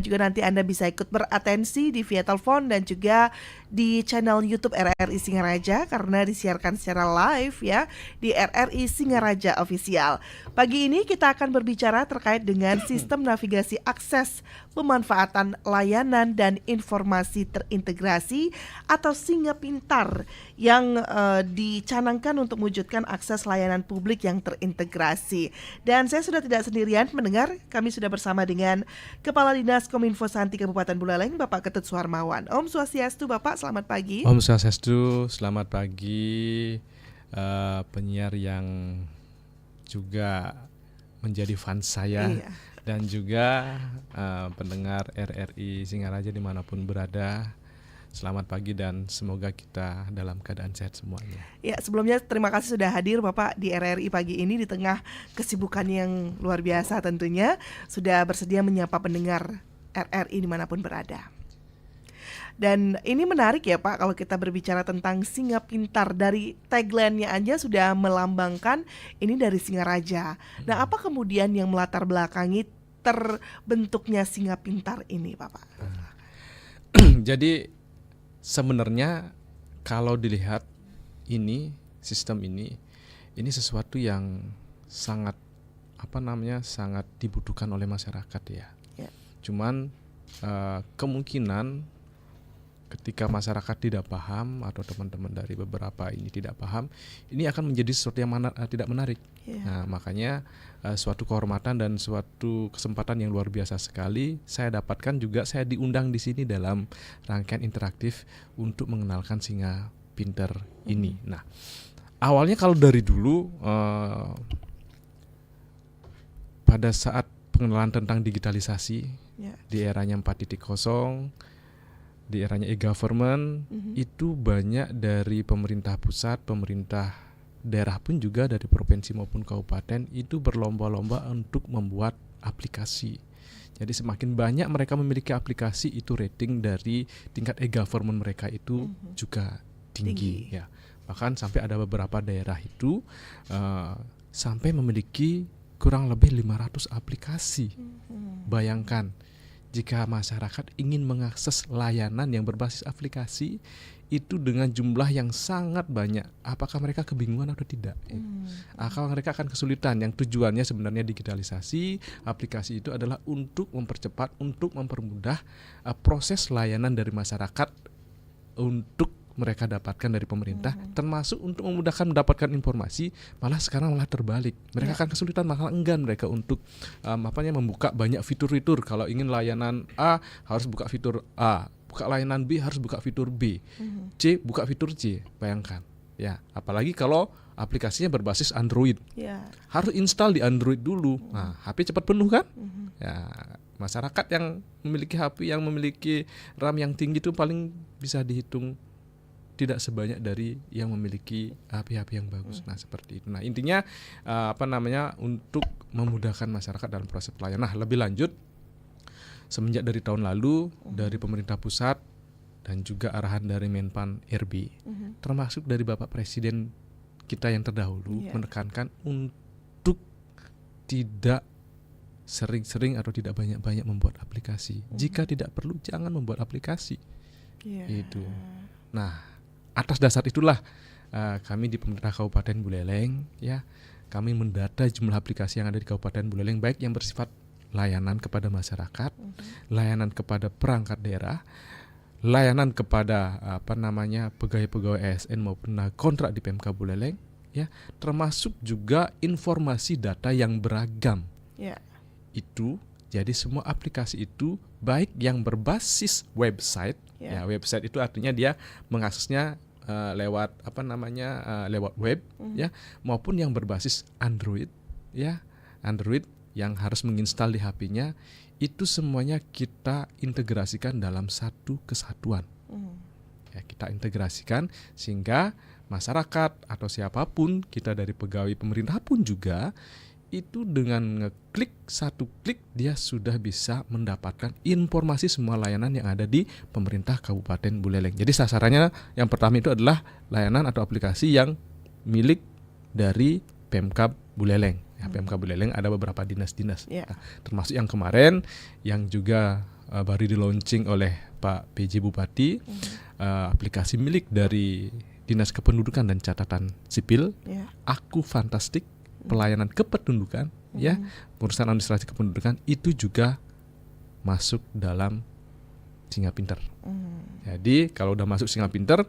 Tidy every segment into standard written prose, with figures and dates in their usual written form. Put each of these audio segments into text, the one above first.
juga nanti Anda bisa ikut beratensi di via telepon dan juga di channel YouTube RRI Singaraja karena disiarkan secara live ya di RRI Singaraja Official. Pagi ini kita akan berbicara terkait dengan sistem navigasi akses pemanfaatan layanan dan informasi terintegrasi atau Singa Pintar yang dicanangkan untuk mewujudkan akses layanan publik yang terintegrasi. Dan saya sudah tidak sendirian mendengar, kami sudah bersama dengan Kepala Dinas Kominfo Santi Kabupaten Buleleng, Bapak Ketut Suharmawan. Om Swastiastu, Bapak, selamat pagi. Om Swastiastu, selamat pagi. Penyiar yang juga menjadi fans saya, iya. Dan juga pendengar RRI Singaraja dimanapun berada. Selamat pagi dan semoga kita dalam keadaan sehat semuanya. Ya, sebelumnya terima kasih sudah hadir Bapak di RRI pagi ini di tengah kesibukan yang luar biasa tentunya. Sudah bersedia menyapa pendengar RRI dimanapun berada. Dan ini menarik ya Pak, kalau kita berbicara tentang Singa Pintar, dari tagline-nya aja sudah melambangkan ini dari Singaraja. Nah, apa kemudian yang melatar belakangi terbentuknya Singa Pintar ini Bapak? Jadi sebenarnya kalau dilihat ini sistem ini sesuatu yang sangat sangat dibutuhkan oleh masyarakat ya. Cuman kemungkinan ketika masyarakat tidak paham atau teman-teman dari beberapa ini tidak paham, ini akan menjadi sesuatu yang tidak menarik. Nah, makanya suatu kehormatan dan suatu kesempatan yang luar biasa sekali saya dapatkan juga, saya diundang di sini dalam rangkaian interaktif untuk mengenalkan Singa Pintar ini. Nah, awalnya kalau dari dulu pada saat pengenalan tentang digitalisasi di eranya 4.0, di eranya e-government, itu banyak dari pemerintah pusat, pemerintah daerah pun juga dari provinsi maupun kabupaten itu berlomba-lomba untuk membuat aplikasi. Jadi semakin banyak mereka memiliki aplikasi, itu rating dari tingkat e-government mereka itu juga tinggi. Ya. Bahkan sampai ada beberapa daerah itu sampai memiliki kurang lebih 500 aplikasi. Bayangkan, jika masyarakat ingin mengakses layanan yang berbasis aplikasi itu dengan jumlah yang sangat banyak, apakah mereka kebingungan atau tidak? Apakah mereka akan kesulitan? Yang tujuannya sebenarnya digitalisasi aplikasi itu adalah untuk mempercepat, untuk mempermudah proses layanan dari masyarakat untuk mereka dapatkan dari pemerintah, termasuk untuk memudahkan mendapatkan informasi. Malah sekarang malah terbalik, mereka akan kesulitan, malah enggan mereka untuk membuka banyak fitur-fitur. Kalau ingin layanan A harus buka fitur A, buka layanan B harus buka fitur B, C buka fitur C. Bayangkan ya, apalagi kalau aplikasinya berbasis Android, harus install di Android dulu. Nah, HP cepat penuh kan? Ya, masyarakat yang memiliki HP yang memiliki RAM yang tinggi itu paling bisa dihitung tidak sebanyak dari yang memiliki HP-HP yang bagus. Nah, seperti itu. Nah, intinya untuk memudahkan masyarakat dalam proses pelayanan. Nah, lebih lanjut, semenjak dari tahun lalu dari pemerintah pusat dan juga arahan dari Menpan RB, termasuk dari Bapak Presiden kita yang terdahulu, menekankan untuk tidak sering-sering atau tidak banyak-banyak membuat aplikasi. Jika tidak perlu, jangan membuat aplikasi. Itu. Nah, atas dasar itulah kami di pemerintah Kabupaten Buleleng kami mendata jumlah aplikasi yang ada di Kabupaten Buleleng, baik yang bersifat layanan kepada masyarakat, layanan kepada perangkat daerah, layanan kepada pegawai-pegawai ASN maupun kontrak di Pemkab Buleleng, termasuk juga informasi data yang beragam. Itu jadi semua aplikasi itu baik yang berbasis website, website itu artinya dia mengaksesnya lewat lewat web, maupun yang berbasis Android, Android yang harus menginstal di HP-nya, itu semuanya kita integrasikan dalam satu kesatuan. Kita integrasikan sehingga masyarakat atau siapapun, kita dari pegawai pemerintah pun juga, itu dengan ngeklik satu klik dia sudah bisa mendapatkan informasi semua layanan yang ada di pemerintah Kabupaten Buleleng. Jadi sasarannya yang pertama itu adalah layanan atau aplikasi yang milik dari Pemkab Buleleng. Pemkab Buleleng ada beberapa dinas-dinas, termasuk yang kemarin yang juga baru di launching oleh Pak PJ Bupati, aplikasi milik dari Dinas Kependudukan dan Catatan Sipil, Aku Fantastik, pelayanan kependudukan, ya, urusan administrasi kependudukan itu juga masuk dalam Singa Pinter. Jadi kalau udah masuk Singa Pinter,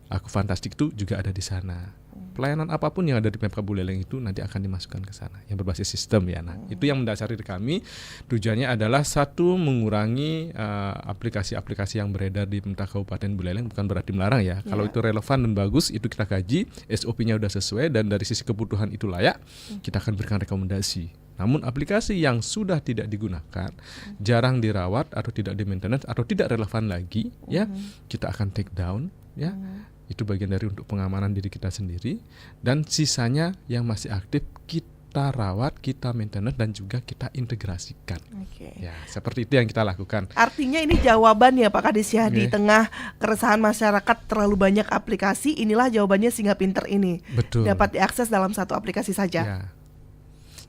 Aku Fantastik itu juga ada di sana. Pelayanan apapun yang ada di Pemkab Buleleng itu nanti akan dimasukkan ke sana yang berbasis sistem ya. Nah, itu yang mendasari kami. Tujuannya adalah satu, mengurangi aplikasi-aplikasi yang beredar di pemerintah Kabupaten Buleleng, bukan berarti melarang ya. Kalau itu relevan dan bagus, itu kita kaji, SOP-nya udah sesuai dan dari sisi kebutuhan itu layak, kita akan berikan rekomendasi. Namun aplikasi yang sudah tidak digunakan, jarang dirawat atau tidak di-maintenance atau tidak relevan lagi, ya, kita akan take down, ya. Itu bagian dari untuk pengamanan diri kita sendiri, dan sisanya yang masih aktif kita rawat, kita maintenance dan juga kita integrasikan. Ya, seperti itu yang kita lakukan. Artinya ini jawaban ya Pak Kadis ya, di tengah keresahan masyarakat terlalu banyak aplikasi, inilah jawabannya Singa Pinter ini. Betul. Dapat diakses dalam satu aplikasi saja. Ya.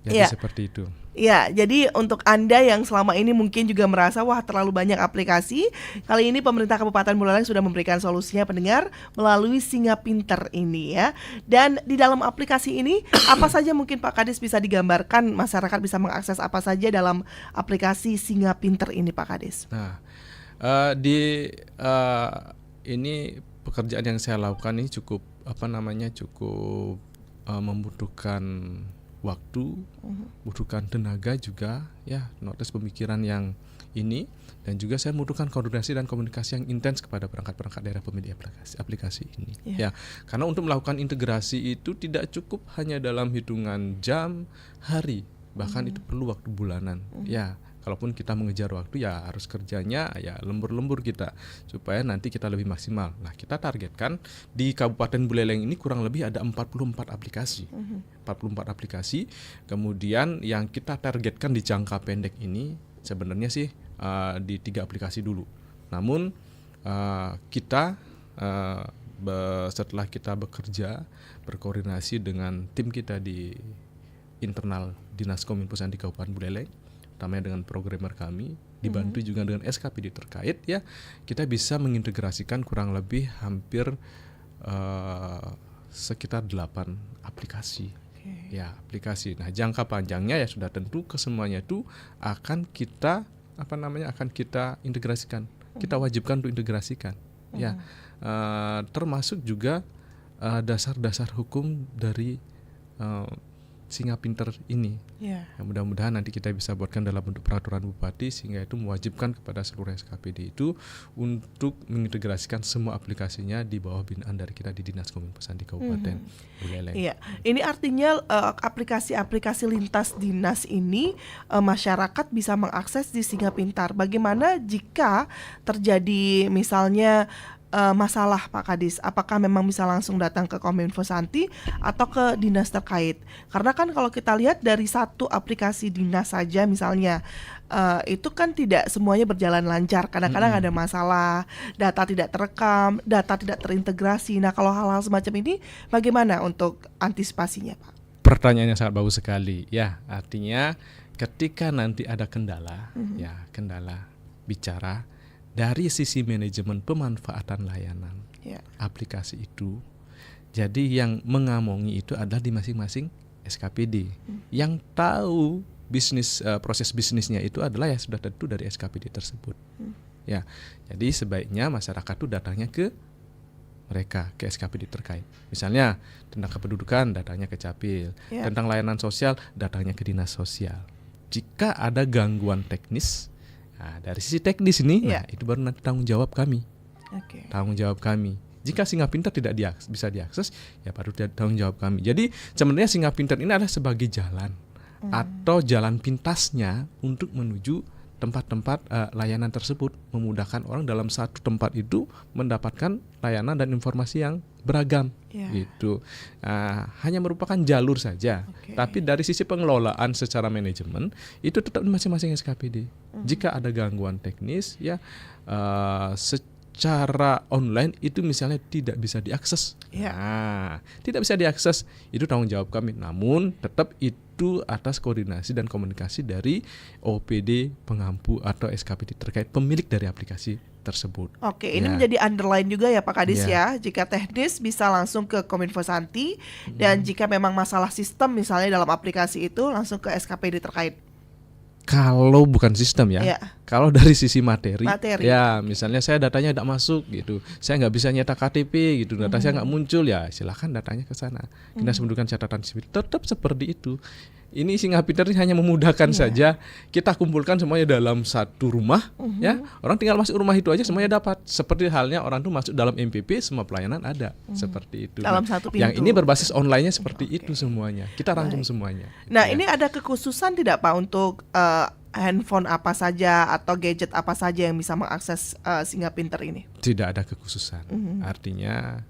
Jadi seperti itu. Ya, jadi untuk Anda yang selama ini mungkin juga merasa wah terlalu banyak aplikasi, kali ini pemerintah Kabupaten Buleleng sudah memberikan solusinya pendengar melalui Singa Pinter ini ya. Dan di dalam aplikasi ini apa saja mungkin Pak Kadis bisa digambarkan, masyarakat bisa mengakses apa saja dalam aplikasi Singa Pinter ini Pak Kadis? Nah, ini pekerjaan yang saya lakukan ini cukup membutuhkan waktu, butuhkan tenaga juga, ya, notice pemikiran yang ini, dan juga saya membutuhkan koordinasi dan komunikasi yang intens kepada perangkat-perangkat daerah penyedia aplikasi ini. Ya, karena untuk melakukan integrasi itu tidak cukup hanya dalam hitungan jam, hari, bahkan itu perlu waktu bulanan. Ya, kalaupun kita mengejar waktu ya harus kerjanya ya lembur-lembur kita supaya nanti kita lebih maksimal. Nah, kita targetkan di Kabupaten Buleleng ini kurang lebih ada 44 aplikasi. 44 aplikasi. Kemudian yang kita targetkan di jangka pendek ini sebenarnya sih di 3 aplikasi dulu. Namun kita setelah kita bekerja berkoordinasi dengan tim kita di internal Dinas Kominfo di Kabupaten Buleleng, utamanya dengan programmer kami, dibantu juga dengan SKPD terkait, ya, kita bisa mengintegrasikan kurang lebih hampir sekitar 8 aplikasi. Ya, aplikasi. Nah, jangka panjangnya ya sudah tentu kesemuanya itu akan kita integrasikan. Kita wajibkan untuk integrasikan. Ya, termasuk juga dasar-dasar hukum dari Singa Pinter ini. Ya, mudah-mudahan nanti kita bisa buatkan dalam bentuk peraturan bupati sehingga itu mewajibkan kepada seluruh SKPD itu untuk mengintegrasikan semua aplikasinya di bawah binaan dari kita di Dinas Kominfo di Kabupaten Buleleng. Iya, ini artinya aplikasi-aplikasi lintas dinas ini masyarakat bisa mengakses di Singa Pintar. Bagaimana jika terjadi misalnya masalah Pak Kadis, apakah memang bisa langsung datang ke Kominfo Santi atau ke dinas terkait? Karena kan kalau kita lihat dari satu aplikasi dinas saja misalnya, itu kan tidak semuanya berjalan lancar. Kadang-kadang ada masalah, data tidak terekam, data tidak terintegrasi. Nah, kalau hal-hal semacam ini bagaimana untuk antisipasinya Pak? Pertanyaannya sangat bagus sekali. Ya, artinya ketika nanti ada kendala, ya kendala bicara dari sisi manajemen pemanfaatan layanan aplikasi itu. Jadi yang mengamongi itu adalah di masing-masing SKPD. Yang tahu proses bisnisnya itu adalah ya sudah tentu dari SKPD tersebut. Ya, jadi sebaiknya masyarakat itu datangnya ke mereka, ke SKPD terkait. Misalnya tentang kependudukan datangnya ke Capil, tentang layanan sosial datangnya ke Dinas Sosial. Jika ada gangguan teknis, nah, dari sisi teknis ini, nah, itu baru nanti tanggung jawab kami. Tanggung jawab kami. Jika Singa Pinter tidak bisa diakses, ya baru tanggung jawab kami. Jadi sebenarnya Singa Pinter ini adalah sebagai jalan atau jalan pintasnya untuk menuju tempat-tempat layanan tersebut, memudahkan orang dalam satu tempat itu mendapatkan layanan dan informasi yang beragam. Gitu. Hanya merupakan jalur saja. Tapi dari sisi pengelolaan secara manajemen itu tetap masing-masing SKPD. Jika ada gangguan teknis, ya secara online itu misalnya tidak bisa diakses. Nah, tidak bisa diakses itu tanggung jawab kami. Namun tetap itu atas koordinasi dan komunikasi dari OPD pengampu atau SKPD terkait pemilik dari aplikasi tersebut. Oke, ini menjadi underline juga ya Pak Kadis ya. Jika teknis bisa langsung ke Kominfo Santi dan jika memang masalah sistem misalnya dalam aplikasi itu langsung ke SKPD terkait. Kalau bukan sistem ya, kalau dari sisi materi, ya misalnya saya datanya tidak masuk gitu, saya nggak bisa nyetak KTP gitu, data saya nggak muncul, ya silakan datanya ke sana. Kita sebutkan catatan sipil, tetap seperti itu. Ini Singapinter hanya memudahkan saja. Kita kumpulkan semuanya dalam satu rumah, ya orang tinggal masuk rumah itu aja semuanya dapat. Seperti halnya orang tuh masuk dalam MPP, semua pelayanan ada, seperti itu. Dalam satu pintu. Yang ini berbasis online-nya seperti itu semuanya. Kita rangkum semuanya. Nah ini ada kekhususan tidak Pak untuk handphone apa saja atau gadget apa saja yang bisa mengakses Singapinter ini? Tidak ada kekhususan. Artinya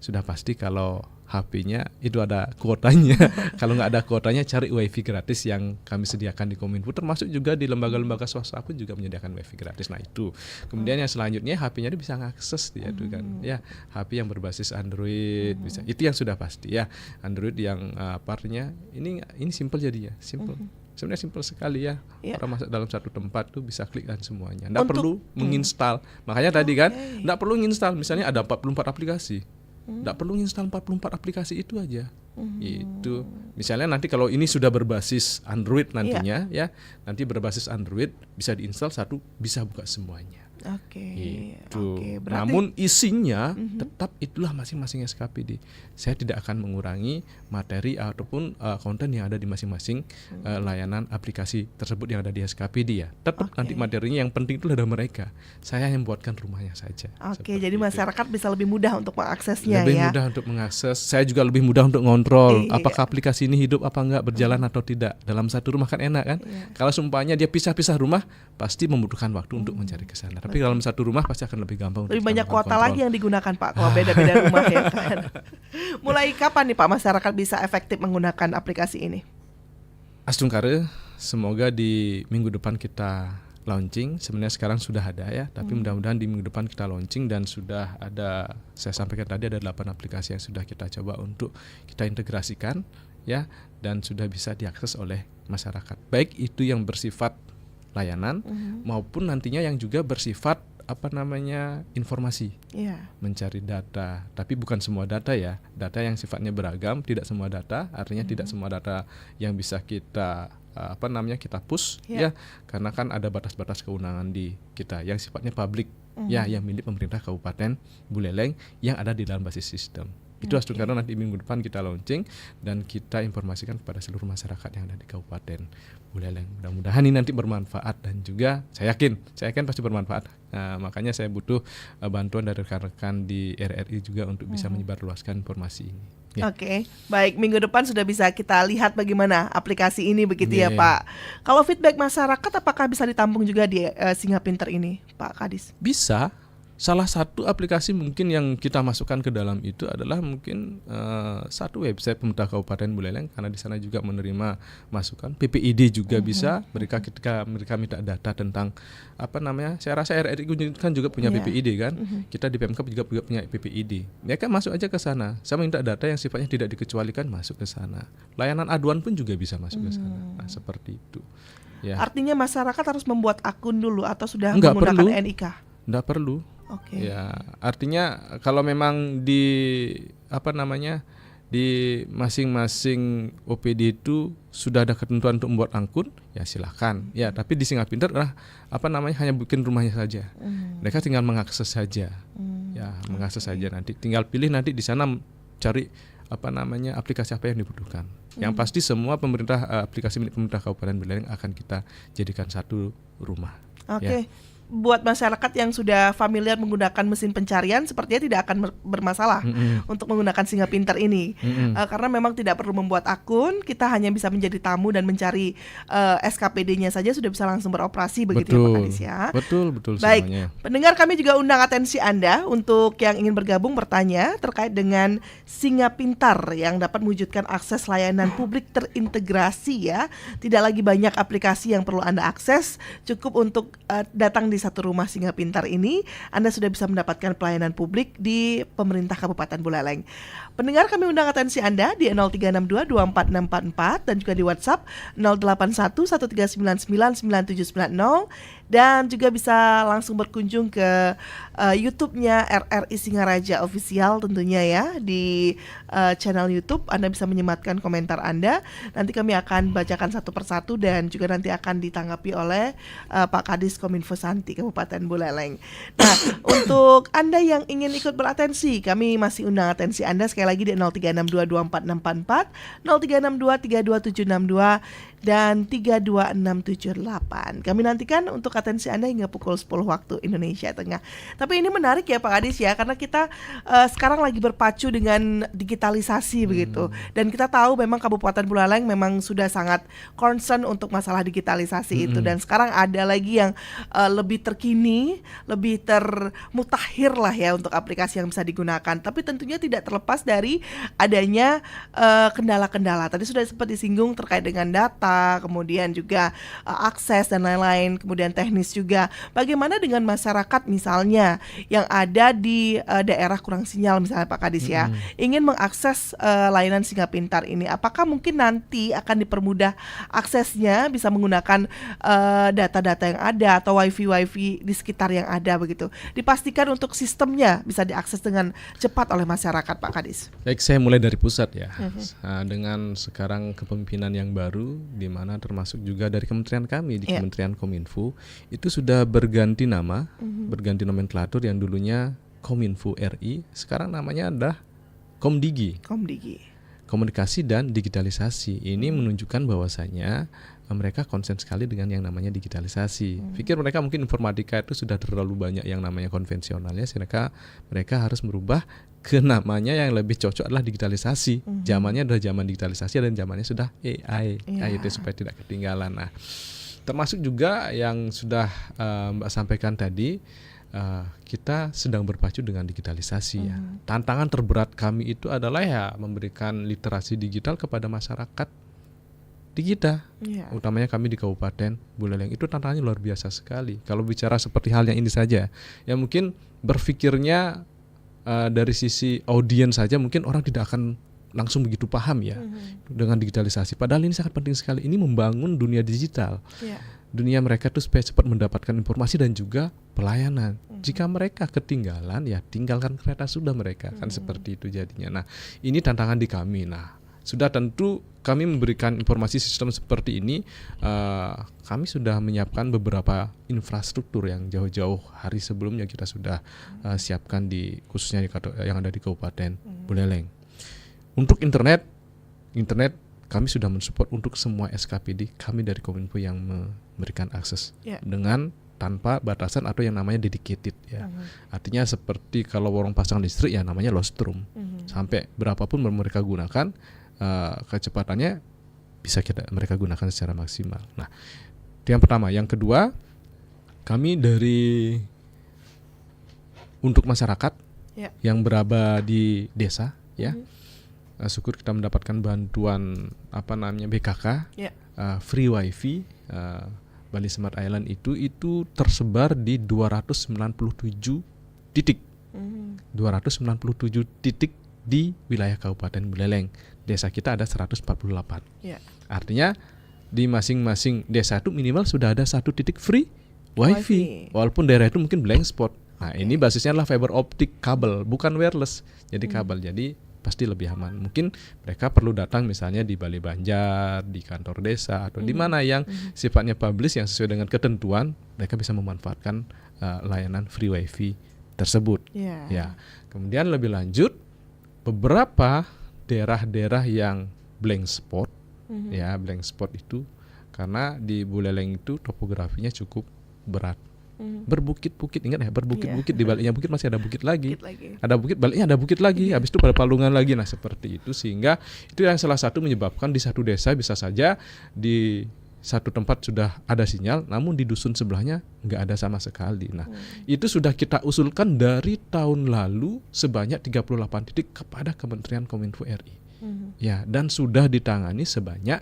sudah pasti kalau HP-nya itu ada kuotanya. Kalau nggak ada kuotanya cari WiFi gratis yang kami sediakan di Kominfo, termasuk juga di lembaga-lembaga swasta pun juga menyediakan WiFi gratis. Nah itu. Kemudian yang selanjutnya HP-nya itu bisa ngakses dia tuh kan. Ya, HP yang berbasis Android bisa. Itu yang sudah pasti ya. Android yang artinya ini simple jadinya, simple. Sebenarnya simpel sekali ya. Orang masuk dalam satu tempat tuh bisa klik dan semuanya. Nggak perlu menginstal. Makanya tadi kan nggak perlu menginstal. Misalnya ada 44 aplikasi. Nggak perlu install 44 aplikasi itu aja. Itu misalnya nanti kalau ini sudah berbasis Android nantinya ya, nanti berbasis Android bisa diinstal satu, bisa buka semuanya. Itu. Berarti... Namun isinya tetap itulah masing-masing SKPD. Saya tidak akan mengurangi materi ataupun konten yang ada di masing-masing layanan aplikasi tersebut yang ada di SKPD ya. Tetap nanti materinya yang penting itu ada mereka. Saya yang buatkan rumahnya saja. Jadi masyarakat bisa lebih mudah untuk mengaksesnya lebih mudah untuk mengakses. Saya juga lebih mudah untuk ngontrol apakah aplikasi ini hidup apa enggak, berjalan atau tidak. Dalam satu rumah kan enak kan. Kalau sumpahnya dia pisah-pisah rumah pasti membutuhkan waktu untuk mencari ke sana. Tapi dalam satu rumah pasti akan lebih gampang. Lebih banyak kuota lagi yang digunakan Pak kalau beda-beda rumah ya kan. Mulai kapan nih Pak masyarakat bisa efektif menggunakan aplikasi ini? Astungkare, semoga di minggu depan kita launching. Sebenarnya sekarang sudah ada ya, tapi mudah-mudahan di minggu depan kita launching dan sudah ada, saya sampaikan tadi ada 8 aplikasi yang sudah kita coba untuk kita integrasikan ya, dan sudah bisa diakses oleh masyarakat. Baik itu yang bersifat layanan maupun nantinya yang juga bersifat informasi, mencari data. Tapi bukan semua data ya, data yang sifatnya beragam, tidak semua data, artinya tidak semua data yang bisa kita kita push ya, karena kan ada batas-batas kewenangan di kita yang sifatnya publik ya, yang milik pemerintah Kabupaten Buleleng yang ada di dalam basis sistem. Itu karena nanti minggu depan kita launching dan kita informasikan kepada seluruh masyarakat yang ada di Kabupaten Buleleng. Mudah-mudahan ini nanti bermanfaat dan juga saya yakin pasti bermanfaat. Nah, makanya saya butuh bantuan dari rekan-rekan di RRI juga untuk bisa menyebarluaskan informasi ini. Baik, minggu depan sudah bisa kita lihat bagaimana aplikasi ini begitu ya Pak. Kalau feedback masyarakat apakah bisa ditampung juga di Singapinter ini Pak Kadis? Bisa. Salah satu aplikasi mungkin yang kita masukkan ke dalam itu adalah mungkin satu website pemerintah Kabupaten Buleleng, karena di sana juga menerima masukan. PPID juga bisa. Ketika mereka minta data tentang saya rasa RRI kan juga punya PPID kan. Kita di Pemkab juga punya PPID. Mereka masuk aja ke sana. Saya minta data yang sifatnya tidak dikecualikan masuk ke sana. Layanan aduan pun juga bisa masuk ke sana. Nah, seperti itu. Ya. Di masyarakat harus membuat akun dulu atau sudah menggunakan NIK? Enggak perlu. Ya, artinya kalau memang di di masing-masing OPD itu sudah ada ketentuan untuk membuat akun, ya silakan. Ya, tapi di Singapinter hanya bikin rumahnya saja. Mereka tinggal mengakses saja. Ya, mengakses saja, nanti tinggal pilih nanti di sana cari aplikasi apa yang dibutuhkan. Yang pasti semua aplikasi milik pemerintah Kabupaten Buleleng akan kita jadikan satu rumah. Ya. Buat masyarakat yang sudah familiar menggunakan mesin pencarian sepertinya tidak akan bermasalah untuk menggunakan Singapinter ini karena memang tidak perlu membuat akun, kita hanya bisa menjadi tamu dan mencari SKPD-nya saja sudah bisa langsung beroperasi begitu ya Pak Kadis ya. Betul Baik, semuanya. Pendengar kami juga undang atensi Anda untuk yang ingin bergabung bertanya terkait dengan Singapinter yang dapat mewujudkan akses layanan publik terintegrasi ya. Tidak lagi banyak aplikasi yang perlu Anda akses, cukup untuk datang di di satu rumah Singa Pintar ini, Anda sudah bisa mendapatkan pelayanan publik di pemerintah Kabupaten Buleleng. Pendengar, kami undang atensi Anda di 0362246644 dan juga di WhatsApp 081139999790, dan juga bisa langsung berkunjung ke YouTube-nya RRI Singaraja Official tentunya ya. Di channel YouTube Anda bisa menyematkan komentar Anda. Nanti kami akan bacakan satu persatu dan juga nanti akan ditanggapi oleh Pak Kadis Kominfo Santi Kabupaten Buleleng. Nah, untuk Anda yang ingin ikut beratensi, kami masih undang atensi Anda sekali lagi di 0362246644, 0362322762 dan 32678. Kami nantikan untuk atensi Anda hingga pukul 10 waktu Indonesia Tengah. Tapi ini menarik ya Pak Kadis ya, karena kita sekarang lagi berpacu dengan digitalisasi begitu. Dan kita tahu memang Kabupaten Buleleng memang sudah sangat concern untuk masalah digitalisasi itu. Dan sekarang ada lagi yang lebih terkini, lebih termutakhir lah ya untuk aplikasi yang bisa digunakan. Tapi tentunya tidak terlepas dari adanya kendala-kendala. Tadi sudah sempat disinggung terkait dengan data, kemudian juga akses dan lain-lain, kemudian teknis juga. Bagaimana dengan masyarakat misalnya yang ada di daerah kurang sinyal misalnya Pak Kadis ya, ingin mengakses layanan Singa Pintar ini, apakah mungkin nanti akan dipermudah aksesnya, bisa menggunakan data-data yang ada atau wifi di sekitar yang ada begitu? Dipastikan untuk sistemnya bisa diakses dengan cepat oleh masyarakat Pak Kadis. Baik, saya mulai dari pusat ya. Dengan sekarang kepemimpinan yang baru, di mana termasuk juga dari kementerian kami di Kementerian Kominfo, itu sudah berganti nama, berganti nomenklatur. Yang dulunya Kominfo RI, sekarang namanya adalah Komdigi. Komunikasi dan digitalisasi. Ini menunjukkan bahwasanya mereka konsen sekali dengan yang namanya digitalisasi. Pikir mereka mungkin informatika itu sudah terlalu banyak yang namanya konvensionalnya, sehingga mereka harus merubah ke namanya yang lebih cocok adalah digitalisasi. Zamannya adalah zaman digitalisasi dan zamannya sudah AI. Itu supaya tidak ketinggalan. Nah, termasuk juga yang sudah Mbak sampaikan tadi, kita sedang berpacu dengan digitalisasi ya. Tantangan terberat kami itu adalah ya memberikan literasi digital kepada masyarakat di kita, utamanya kami di Kabupaten Buleleng. Itu tantangannya luar biasa sekali. Kalau bicara seperti hal yang ini saja, ya mungkin berpikirnya dari sisi audiens saja mungkin orang tidak akan langsung begitu paham ya dengan digitalisasi. Padahal ini sangat penting sekali. Ini membangun dunia digital. Dunia mereka itu supaya cepat mendapatkan informasi dan juga pelayanan. Jika mereka ketinggalan, ya tinggalkan kereta sudah mereka. Kan seperti itu jadinya. Nah, ini tantangan di kami. Nah, sudah tentu kami memberikan informasi sistem seperti ini. Kami sudah menyiapkan beberapa infrastruktur yang jauh-jauh hari sebelumnya kita sudah siapkan khususnya yang ada di Kabupaten Buleleng. Untuk internet kami sudah mensupport untuk semua SKPD kami dari Kominfo yang memberikan akses dengan tanpa batasan atau yang namanya dedicated ya. Artinya seperti kalau warung pasang listrik ya namanya lostrum. Sampai berapapun mereka gunakan, kecepatannya bisa mereka gunakan secara maksimal. Nah, itu yang pertama. Yang kedua, kami untuk masyarakat yang berada di desa ya, syukur kita mendapatkan bantuan BKK, free wifi. Bali Smart Island itu tersebar di 297 titik. 297 titik di wilayah Kabupaten Buleleng. Desa kita ada 148. Artinya di masing-masing desa itu minimal sudah ada satu titik free wifi. Walaupun daerah itu mungkin blank spot. Nah, ini basisnya adalah fiber optik kabel, bukan wireless. Jadi kabel. Jadi pasti lebih aman. Mungkin mereka perlu datang misalnya di Balai Banjar, di kantor desa atau di mana yang sifatnya publish yang sesuai dengan ketentuan, mereka bisa memanfaatkan layanan free wifi tersebut. Ya. Kemudian lebih lanjut, beberapa daerah-daerah yang blank spot, ya blank spot itu karena di Buleleng itu topografinya cukup berat. Berbukit-bukit, ingat ya, berbukit-bukit, di baliknya bukit masih ada bukit lagi. Ada bukit, baliknya ada bukit lagi, habis itu pada palungan lagi. Nah, seperti itu, sehingga itu yang salah satu menyebabkan di satu desa bisa saja di satu tempat sudah ada sinyal, namun di dusun sebelahnya nggak ada sama sekali. Nah, itu sudah kita usulkan dari tahun lalu sebanyak 38 titik kepada Kementerian Kominfo RI. Ya, dan sudah ditangani sebanyak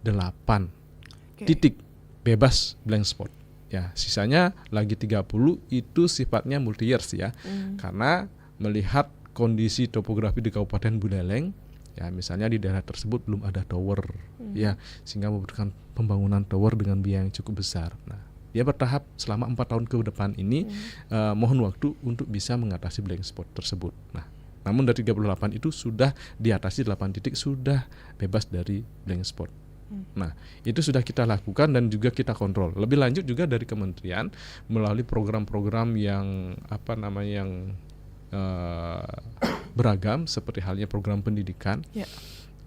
8 titik bebas blank spot. Ya, sisanya lagi 30 itu sifatnya multi years ya. Karena melihat kondisi topografi di Kabupaten Buleleng, ya misalnya di daerah tersebut belum ada tower, ya sehingga membutuhkan pembangunan tower dengan biaya yang cukup besar. Nah, dia bertahap selama 4 tahun ke depan ini mohon waktu untuk bisa mengatasi blank spot tersebut. Nah, namun dari 38 itu sudah diatasi 8 titik sudah bebas dari blank spot. Nah, itu sudah kita lakukan dan juga kita kontrol. Lebih lanjut juga dari kementerian melalui program-program yang beragam seperti halnya program pendidikan.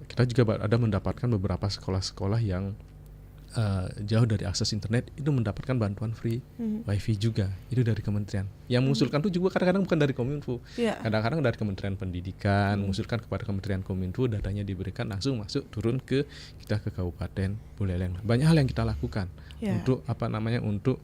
Kita juga ada mendapatkan beberapa sekolah-sekolah yang jauh dari akses internet itu mendapatkan bantuan free wifi juga, itu dari kementerian. Yang mengusulkan itu juga kadang-kadang bukan dari Kominfo, kadang-kadang dari Kementerian Pendidikan mengusulkan kepada Kementerian Kominfo, datanya diberikan langsung masuk turun ke kita ke Kabupaten Buleleng. Banyak hal yang kita lakukan untuk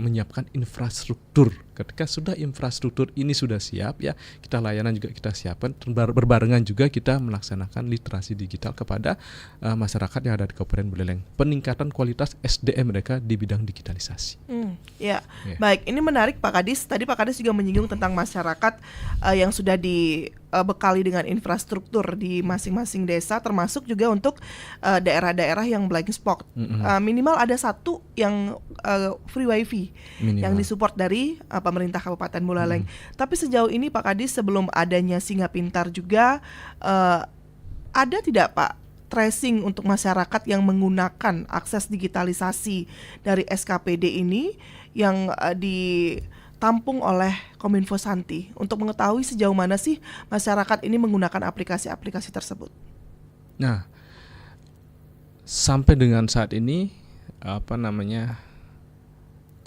menyiapkan infrastruktur. Ketika sudah infrastruktur ini sudah siap, ya kita layanan juga kita siapkan, berbarengan juga kita melaksanakan literasi digital kepada masyarakat yang ada di Kabupaten Buleleng, peningkatan kualitas SDM mereka di bidang digitalisasi. Baik, ini menarik Pak Kadis. Tadi Pak Kadis juga menyinggung tentang masyarakat yang sudah dibekali dengan infrastruktur di masing-masing desa, termasuk juga untuk daerah-daerah yang blank spot. Minimal ada satu yang free wifi yang disupport dari pemerintah Kabupaten Buleleng. Tapi sejauh ini Pak Kadis, sebelum adanya Singa Pintar juga ada tidak Pak tracing untuk masyarakat yang menggunakan akses digitalisasi dari SKPD ini yang ditampung oleh Kominfo Santi untuk mengetahui sejauh mana sih masyarakat ini menggunakan aplikasi-aplikasi tersebut? Nah, sampai dengan saat ini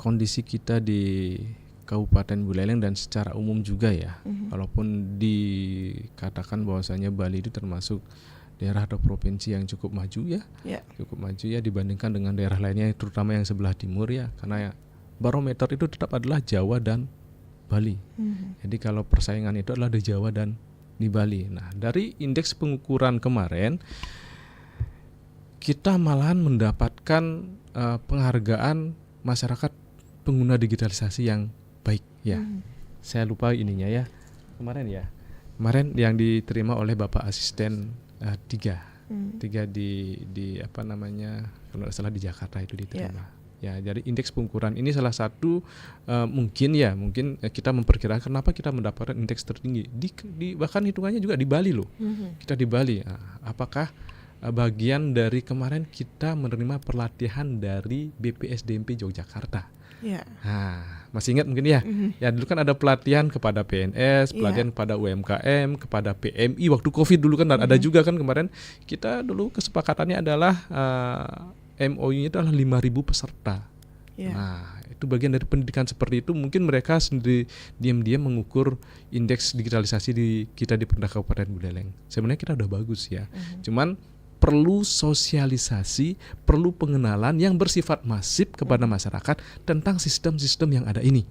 kondisi kita di Kabupaten Buleleng dan secara umum juga ya, walaupun dikatakan bahwasanya Bali itu termasuk daerah atau provinsi yang cukup maju ya dibandingkan dengan daerah lainnya, terutama yang sebelah timur ya, karena barometer itu tetap adalah Jawa dan Bali. Jadi kalau persaingan itu adalah di Jawa dan di Bali. Nah, dari indeks pengukuran kemarin kita malahan mendapatkan penghargaan masyarakat pengguna digitalisasi yang baik ya. Saya lupa ininya ya. Kemarin yang diterima oleh Bapak Asisten 3 di kalau nggak salah di Jakarta itu diterima. Ya, jadi indeks pengukuran ini salah satu mungkin kita memperkirakan kenapa kita mendapatkan indeks tertinggi bahkan hitungannya juga di Bali loh. Kita di Bali. Apakah bagian dari kemarin kita menerima pelatihan dari BPSDMP Yogyakarta? Nah, masih ingat mungkin ya? Ya, dulu kan ada pelatihan kepada PNS, pelatihan kepada UMKM, kepada PMI waktu Covid dulu kan ada juga kan kemarin. Kita dulu kesepakatannya adalah MOU-nya adalah 5.000 peserta. Nah, itu bagian dari pendidikan seperti itu. Mungkin mereka sendiri diam-diam mengukur indeks digitalisasi kita di Kabupaten Buleleng. Sebenarnya kita udah bagus ya. Cuman perlu sosialisasi, perlu pengenalan yang bersifat masif kepada masyarakat tentang sistem-sistem yang ada ini.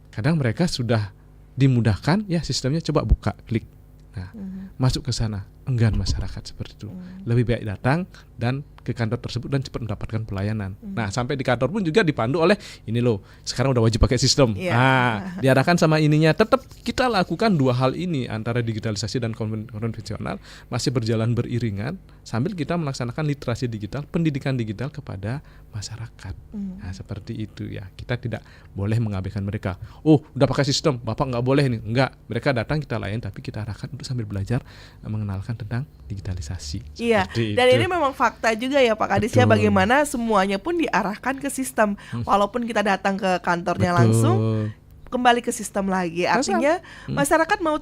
Kadang mereka sudah dimudahkan, ya sistemnya coba buka, klik. Nah, masuk ke sana. Enggan masyarakat seperti itu. Lebih baik datang dan ke kantor tersebut dan cepat mendapatkan pelayanan. Nah, sampai di kantor pun juga dipandu oleh ini loh, sekarang udah wajib pakai sistem. Nah, diarahkan sama ininya. Tetap kita lakukan dua hal ini, antara digitalisasi dan konvensional masih berjalan beriringan sambil kita melaksanakan literasi digital, pendidikan digital kepada masyarakat. Nah, seperti itu ya. Kita tidak boleh mengabaikan mereka. Oh, udah pakai sistem, Bapak nggak boleh nih. Enggak, mereka datang kita layan, tapi kita arahkan untuk sambil belajar mengenalkan tentang digitalisasi. Iya, dan ini memang fakta juga ya Pak Kadis ya, bagaimana semuanya pun diarahkan ke sistem. Walaupun kita datang ke kantornya langsung, kembali ke sistem lagi. Artinya masyarakat mau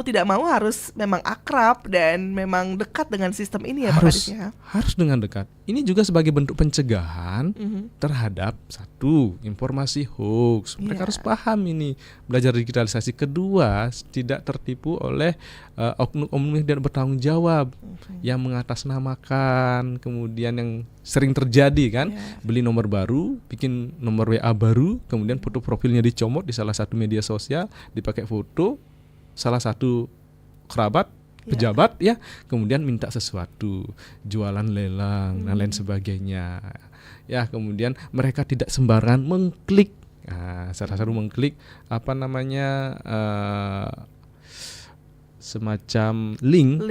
tidak mau harus memang akrab dan memang dekat dengan sistem ini ya Pak Kadis ya. Harus dengan dekat. Ini juga sebagai bentuk pencegahan terhadap satu, informasi hoax. Mereka harus paham ini, belajar digitalisasi. Kedua, tidak tertipu oleh oknum-oknum yang tidak bertanggung jawab, yang mengatasnamakan, kemudian yang sering terjadi kan, beli nomor baru, bikin nomor WA baru, kemudian foto profilnya dicomot di salah satu media sosial, dipakai foto salah satu kerabat, pejabat ya, kemudian minta sesuatu, jualan lelang dan lain sebagainya. Ya, kemudian mereka tidak sembarangan mengklik. Salah satu mengklik semacam link.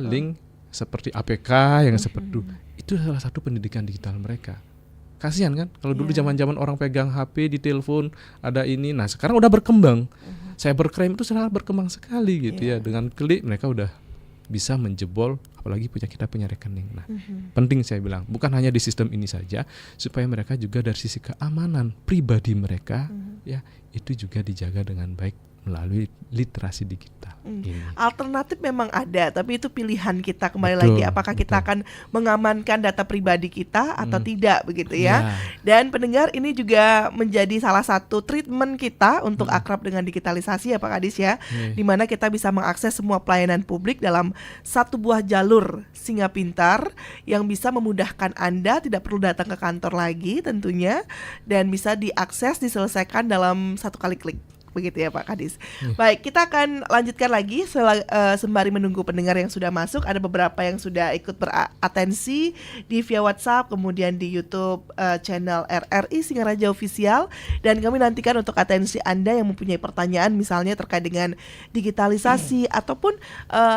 Link seperti APK yang seperti itu salah satu pendidikan digital mereka. Kasihan kan kalau dulu zaman-zaman orang pegang HP di telepon ada ini. Nah, sekarang udah berkembang. Cybercrime itu sangat berkembang sekali gitu ya. Dengan klik mereka udah bisa menjebol, apalagi kita punya rekening. Nah, penting saya bilang, bukan hanya di sistem ini saja, supaya mereka juga dari sisi keamanan pribadi mereka ya itu juga dijaga dengan baik melalui literasi digital. Alternatif memang ada, tapi itu pilihan kita kembali lagi. Apakah kita akan mengamankan data pribadi kita atau tidak, begitu ya. Dan pendengar, ini juga menjadi salah satu treatment kita untuk akrab dengan digitalisasi ya Pak Kadis ya, di mana kita bisa mengakses semua pelayanan publik dalam satu buah jalur Singa Pintar yang bisa memudahkan Anda tidak perlu datang ke kantor lagi tentunya, dan bisa diakses, diselesaikan dalam satu kali klik. Begitu ya Pak Kadis. Baik, kita akan lanjutkan lagi sembari menunggu pendengar yang sudah masuk. Ada beberapa yang sudah ikut beratensi di via WhatsApp, kemudian di YouTube channel RRI Singaraja Official. Dan kami nantikan untuk atensi Anda yang mempunyai pertanyaan misalnya terkait dengan digitalisasi ataupun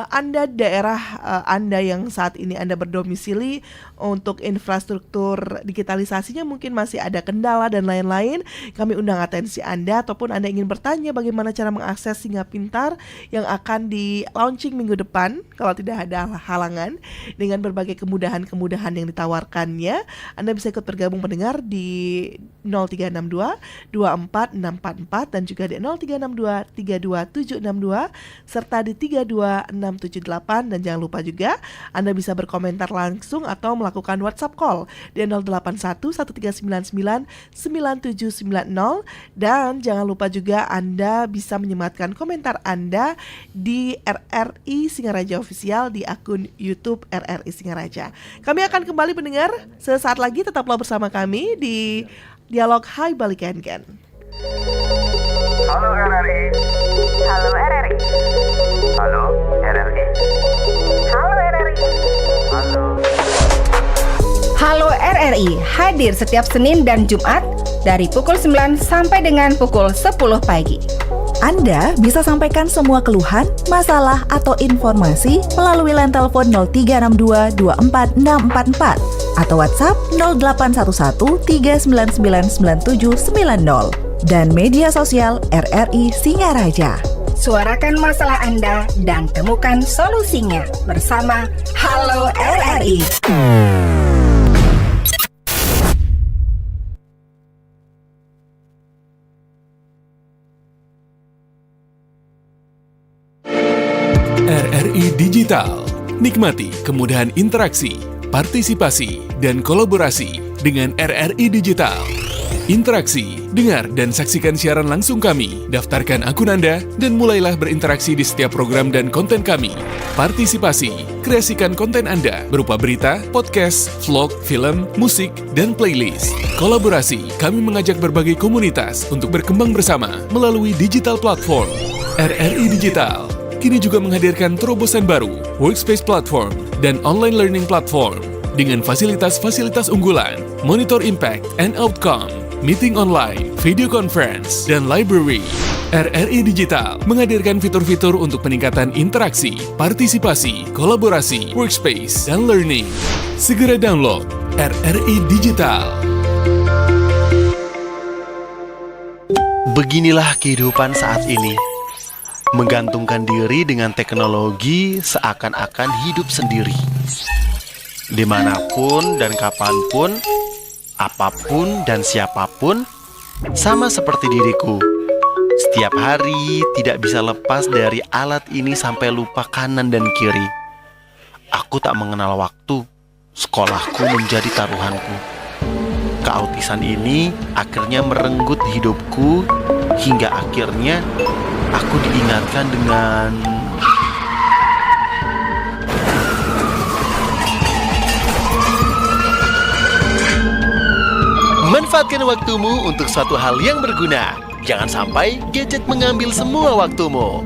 Anda daerah Anda yang saat ini Anda berdomisili, untuk infrastruktur digitalisasinya mungkin masih ada kendala dan lain-lain. Kami undang atensi Anda, ataupun Anda ingin bertanya bagaimana cara mengakses Singa Pintar yang akan di launching minggu depan kalau tidak ada halangan, dengan berbagai kemudahan-kemudahan yang ditawarkannya. Anda bisa ikut bergabung pendengar di 0362 24644 dan juga di 0362 32762 serta di 32678. Dan jangan lupa juga Anda bisa berkomentar langsung atau melakukan WhatsApp call di 081 1399 9790. Dan jangan lupa juga Anda bisa menyematkan komentar Anda di RRI Singaraja Official di akun YouTube RRI Singaraja. Kami akan kembali pendengar sesaat lagi, tetaplah bersama kami di Dialog Hai Balikenken. Halo RRI. Halo RRI. Halo RRI. Halo RRI. Halo. Halo RRI hadir setiap Senin dan Jumat dari pukul 9 sampai dengan pukul 10 pagi. Anda bisa sampaikan semua keluhan, masalah, atau informasi melalui line telepon 0362 24644 atau WhatsApp 0811 3999790 dan media sosial RRI Singaraja. Suarakan masalah Anda dan temukan solusinya bersama Halo RRI. RRI Digital. Nikmati kemudahan interaksi, partisipasi, dan kolaborasi dengan RRI Digital. Interaksi, dengar dan saksikan siaran langsung kami, daftarkan akun Anda, dan mulailah berinteraksi di setiap program dan konten kami. Partisipasi, kreasikan konten Anda berupa berita, podcast, vlog, film, musik, dan playlist. Kolaborasi, kami mengajak berbagai komunitas untuk berkembang bersama melalui digital platform. RRI Digital kini juga menghadirkan terobosan baru, workspace platform, dan online learning platform dengan fasilitas-fasilitas unggulan, monitor impact and outcome, meeting online, video conference, dan library. RRI Digital menghadirkan fitur-fitur untuk peningkatan interaksi, partisipasi, kolaborasi, workspace, dan learning. Segera download RRI Digital. Beginilah kehidupan saat ini. Menggantungkan diri dengan teknologi seakan-akan hidup sendiri. Dimanapun dan kapanpun, apapun dan siapapun, sama seperti diriku. Setiap hari tidak bisa lepas dari alat ini sampai lupa kanan dan kiri. Aku tak mengenal waktu, sekolahku menjadi taruhanku. Keautisan ini akhirnya merenggut hidupku, hingga akhirnya aku diingatkan dengan manfaatkan waktumu untuk suatu hal yang berguna. Jangan sampai gadget mengambil semua waktumu.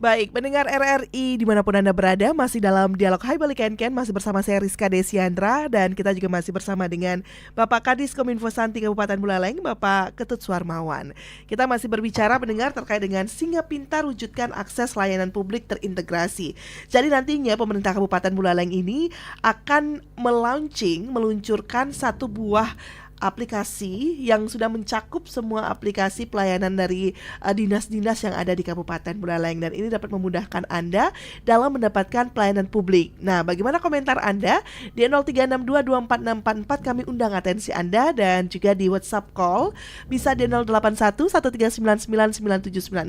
Baik, pendengar RRI dimanapun Anda berada, masih dalam dialog Hai Balik Ken, masih bersama saya Rizka Desiandra, dan kita juga masih bersama dengan Bapak Kadis Kominfo Santi Kabupaten Buleleng, Bapak Ketut Suarmawan. Kita masih berbicara pendengar terkait dengan Singa Pintar wujudkan akses layanan publik terintegrasi. Jadi nantinya pemerintah Kabupaten Buleleng ini akan meluncurkan satu buah aplikasi yang sudah mencakup semua aplikasi pelayanan dari dinas-dinas yang ada di Kabupaten Buleleng, dan ini dapat memudahkan Anda dalam mendapatkan pelayanan publik. Nah, bagaimana komentar Anda? Di 0362246644 kami undang atensi Anda, dan juga di WhatsApp call bisa di 081139999790,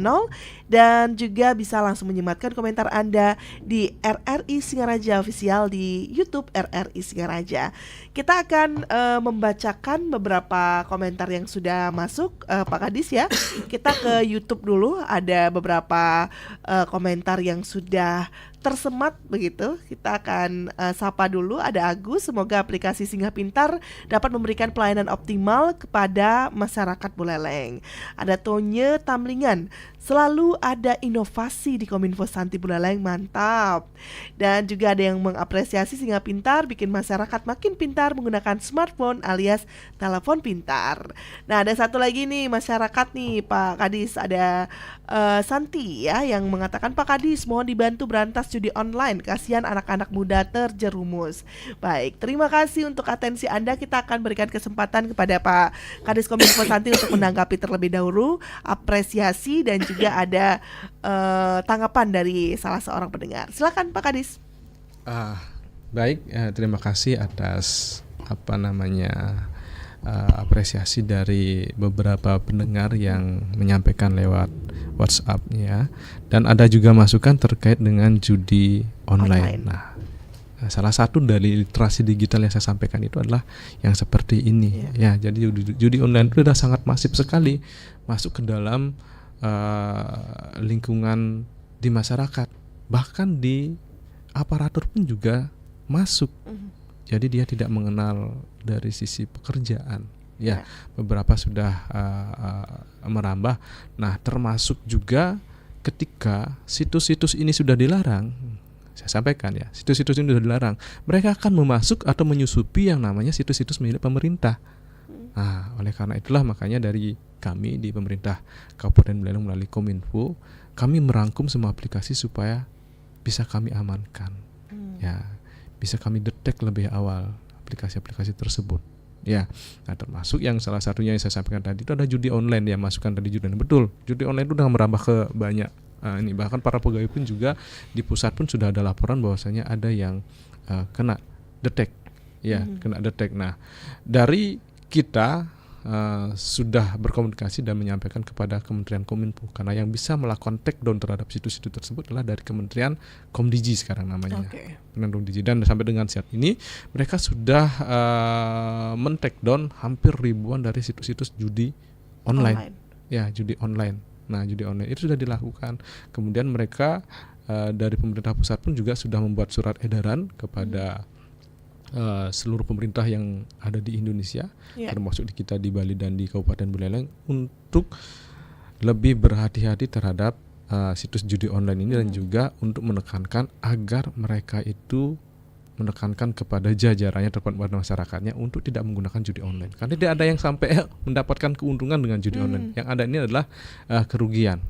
dan juga bisa langsung menyematkan komentar Anda di RRI Singaraja Official di YouTube RRI Singaraja. Kita akan membacakan beberapa komentar yang sudah masuk, Pak Kadis ya. Kita ke YouTube dulu, ada beberapa komentar yang sudah tersemat begitu. Kita akan sapa dulu. Ada Agus, semoga aplikasi Singa Pintar dapat memberikan pelayanan optimal kepada masyarakat Buleleng. Ada Tonye Tamlingan, selalu ada inovasi di Kominfo Santi Buleleng, mantap. Dan juga ada yang mengapresiasi Singa Pintar bikin masyarakat makin pintar menggunakan smartphone alias telepon pintar. Nah, ada satu lagi nih masyarakat nih Pak Kadis, ada Santi ya yang mengatakan, Pak Kadis mohon dibantu berantas judi online, kasihan anak-anak muda terjerumus. Baik, terima kasih untuk atensi Anda. Kita akan berikan kesempatan kepada Pak Kadis Kominfo Santi untuk menanggapi terlebih dahulu, apresiasi dan juga ada tanggapan dari salah seorang pendengar. Silakan Pak Kadis. Baik, terima kasih atas apresiasi dari beberapa pendengar yang menyampaikan lewat WhatsApp ya, dan ada juga masukan terkait dengan judi online. Nah, salah satu dari literasi digital yang saya sampaikan itu adalah yang seperti ini ya. Jadi judi online itu sudah sangat masif sekali masuk ke dalam lingkungan di masyarakat, bahkan di aparatur pun juga masuk. Jadi dia tidak mengenal dari sisi pekerjaan. Ya, beberapa sudah merambah. Nah, termasuk juga ketika situs-situs ini sudah dilarang, saya sampaikan ya, situs-situs ini sudah dilarang, mereka akan memasuk atau menyusupi yang namanya situs-situs milik pemerintah. Nah, oleh karena itulah makanya dari kami di pemerintah Kabupaten Buleleng melalui Kominfo, kami merangkum semua aplikasi supaya bisa kami amankan. Ya, bisa kami detek lebih awal aplikasi-aplikasi tersebut. Ya, nah termasuk yang salah satunya yang saya sampaikan tadi itu ada judi online ya, masukan tadi judi online. Betul, judi online itu udah merambah ke banyak. Ini bahkan para pegawai pun juga di pusat pun sudah ada laporan bahwasanya ada yang kena detek. Ya, kena detek. Nah, dari kita sudah berkomunikasi dan menyampaikan kepada Kementerian Kominfo, karena yang bisa melakukan take down terhadap situs-situs tersebut adalah dari Kementerian Komdigi sekarang namanya. Kementerian Komdigi, dan sampai dengan saat ini mereka sudah men-take down hampir ribuan dari situs-situs judi online. Ya, judi online. Nah, judi online itu sudah dilakukan. Kemudian mereka dari pemerintah pusat pun juga sudah membuat surat edaran kepada seluruh pemerintah yang ada di Indonesia, termasuk di kita di Bali dan di Kabupaten Buleleng, untuk lebih berhati-hati terhadap situs judi online ini, dan juga untuk menekankan agar mereka itu menekankan kepada jajarannya terhadap masyarakatnya untuk tidak menggunakan judi online. Karena tidak ada yang sampai mendapatkan keuntungan dengan judi online. Yang ada ini adalah kerugian.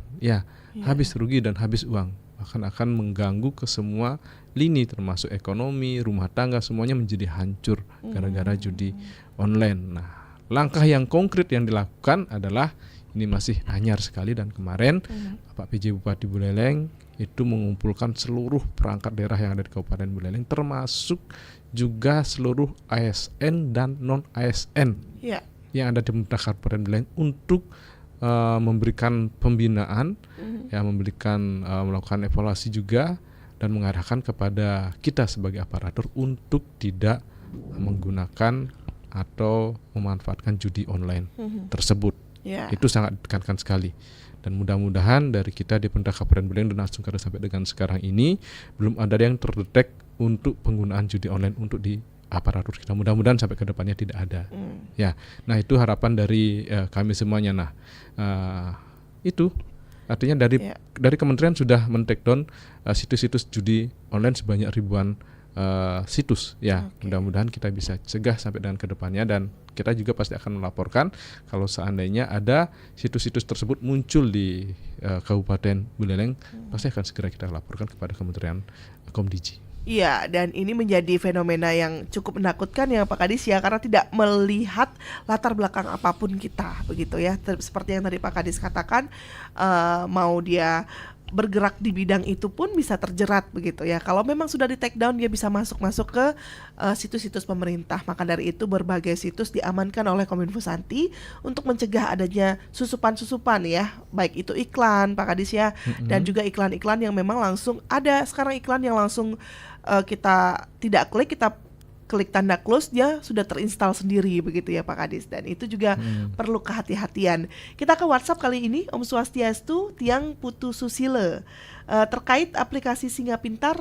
Habis rugi dan habis uang. Bahkan akan mengganggu ke semua lini, termasuk ekonomi, rumah tangga, semuanya menjadi hancur gara-gara judi online. Nah, langkah yang konkret yang dilakukan adalah, ini masih anyar sekali, dan kemarin Pak PJ Bupati Buleleng itu mengumpulkan seluruh perangkat daerah yang ada di Kabupaten Buleleng, termasuk juga seluruh ASN dan non-ASN yang ada di Kabupaten Buleleng, untuk memberikan pembinaan, melakukan evaluasi juga, dan mengarahkan kepada kita sebagai aparatur untuk tidak menggunakan atau memanfaatkan judi online tersebut. Itu sangat ditekankan sekali. Dan mudah-mudahan dari kita di pemerintah Kabupaten Buleleng dan langsung sampai dengan sekarang ini belum ada yang terdetek untuk penggunaan judi online untuk di aparatur kita. Mudah-mudahan sampai ke depannya tidak ada. Ya, nah itu harapan dari kami semuanya. Nah, itu Artinya dari kementerian sudah men-take down situs-situs judi online sebanyak ribuan situs. Ya, mudah-mudahan kita bisa cegah sampai dengan kedepannya, dan kita juga pasti akan melaporkan kalau seandainya ada situs-situs tersebut muncul di Kabupaten Buleleng, pasti akan segera kita laporkan kepada Kementerian Komdiji. Iya, dan ini menjadi fenomena yang cukup menakutkan ya Pak Kadis ya, karena tidak melihat latar belakang apapun kita, begitu ya. Seperti yang tadi Pak Kadis katakan, mau dia bergerak di bidang itu pun bisa terjerat begitu ya. Kalau memang sudah di take down, dia bisa masuk ke situs-situs pemerintah. Maka dari itu berbagai situs diamankan oleh Kominfo Santi untuk mencegah adanya susupan-susupan ya, baik itu iklan Pak Kadis ya, dan juga iklan-iklan yang memang langsung ada. Sekarang iklan yang langsung kita tidak klik, kita klik tanda close, dia sudah terinstall sendiri begitu ya Pak Kadis, dan itu juga perlu kehati-hatian. Kita ke WhatsApp kali ini, Om Swastiastu, Tiang Putu Susile, terkait aplikasi Singa Pintar,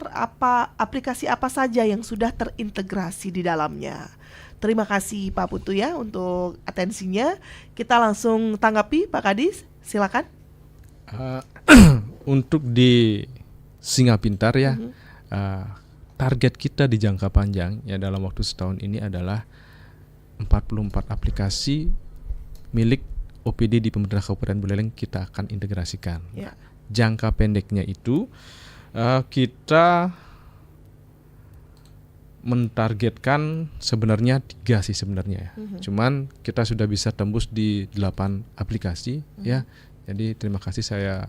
aplikasi apa saja yang sudah terintegrasi di dalamnya? Terima kasih Pak Putu ya untuk atensinya. Kita langsung tanggapi Pak Kadis, silakan. Untuk di Singa Pintar ya, target kita di jangka panjang ya dalam waktu setahun ini adalah 44 aplikasi milik OPD di pemerintah Kabupaten Buleleng kita akan integrasikan. Ya. Jangka pendeknya itu kita mentargetkan sebenarnya 3 sih sebenarnya ya. Cuman kita sudah bisa tembus di 8 aplikasi ya. Jadi terima kasih saya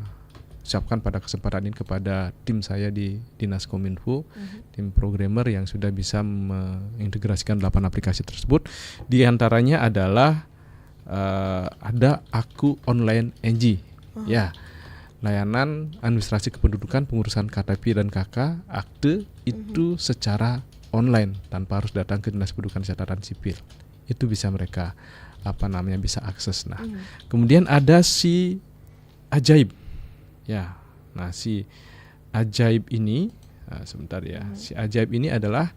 ucapkan pada kesempatan ini kepada tim saya di Dinas Kominfo, tim programmer yang sudah bisa mengintegrasikan 8 aplikasi tersebut. Di antaranya adalah ada Aku Online NG, ya, layanan administrasi kependudukan, pengurusan KTP dan KK, akte itu secara online tanpa harus datang ke Dinas Kependudukan Catatan Sipil. Itu bisa mereka bisa akses. Nah, kemudian ada si Ajaib. Ya, nah si Ajaib ini, sebentar ya, si Ajaib ini adalah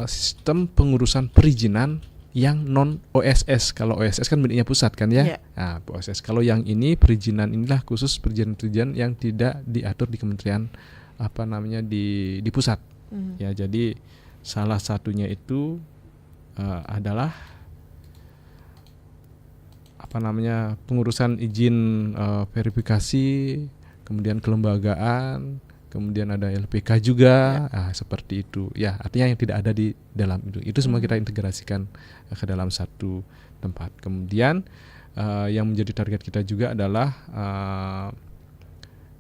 sistem pengurusan perizinan yang non OSS. Kalau OSS kan miliknya pusat kan ya. Nah, OSS. Kalau yang ini perizinan inilah khusus perizinan yang tidak diatur di kementerian di pusat. Ya, jadi salah satunya itu adalah pengurusan izin verifikasi, kemudian kelembagaan, kemudian ada LPK juga, seperti itu. Ya, artinya yang tidak ada di dalam itu semua kita integrasikan ke dalam satu tempat. Kemudian yang menjadi target kita juga adalah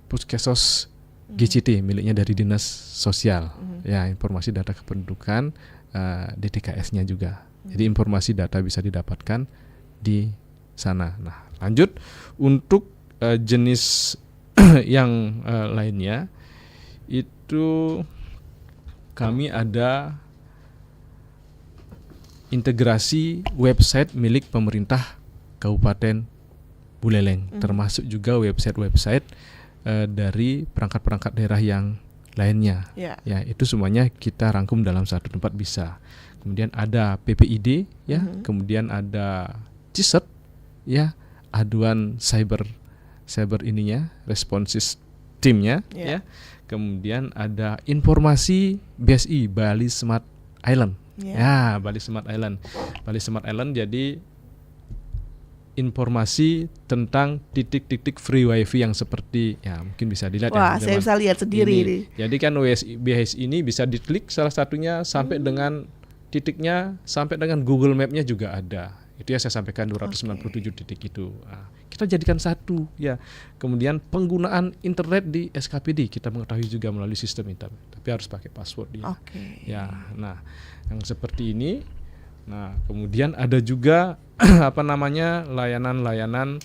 Puskesos GCT miliknya dari Dinas Sosial. Ya, informasi data kependudukan, DTKS-nya juga. Jadi informasi data bisa didapatkan di sana. Nah, lanjut untuk jenis yang lainnya itu kami ada integrasi website milik pemerintah Kabupaten Buleleng, termasuk juga website dari perangkat-perangkat daerah yang lainnya. Ya, itu semuanya kita rangkum dalam satu tempat bisa. Kemudian ada PPID ya, kemudian ada CISET ya, aduan cyber ininya, responses timnya ya. Kemudian ada informasi BSI, Bali Smart Island. Ya, Bali Smart Island. Bali Smart Island jadi informasi tentang titik-titik free wifi yang seperti ya mungkin bisa dilihat. Wah, saya bisa lihat sendiri ini. Jadi kan BSI ini bisa diklik salah satunya sampai dengan titiknya, sampai dengan Google Map-nya juga ada. Itu ya saya sampaikan 297 titik itu. Nah, kita jadikan satu ya. Kemudian penggunaan internet di SKPD kita mengetahui juga melalui sistem internet, tapi harus pakai password dia. Ya, nah yang seperti ini. Nah, kemudian ada juga layanan-layanan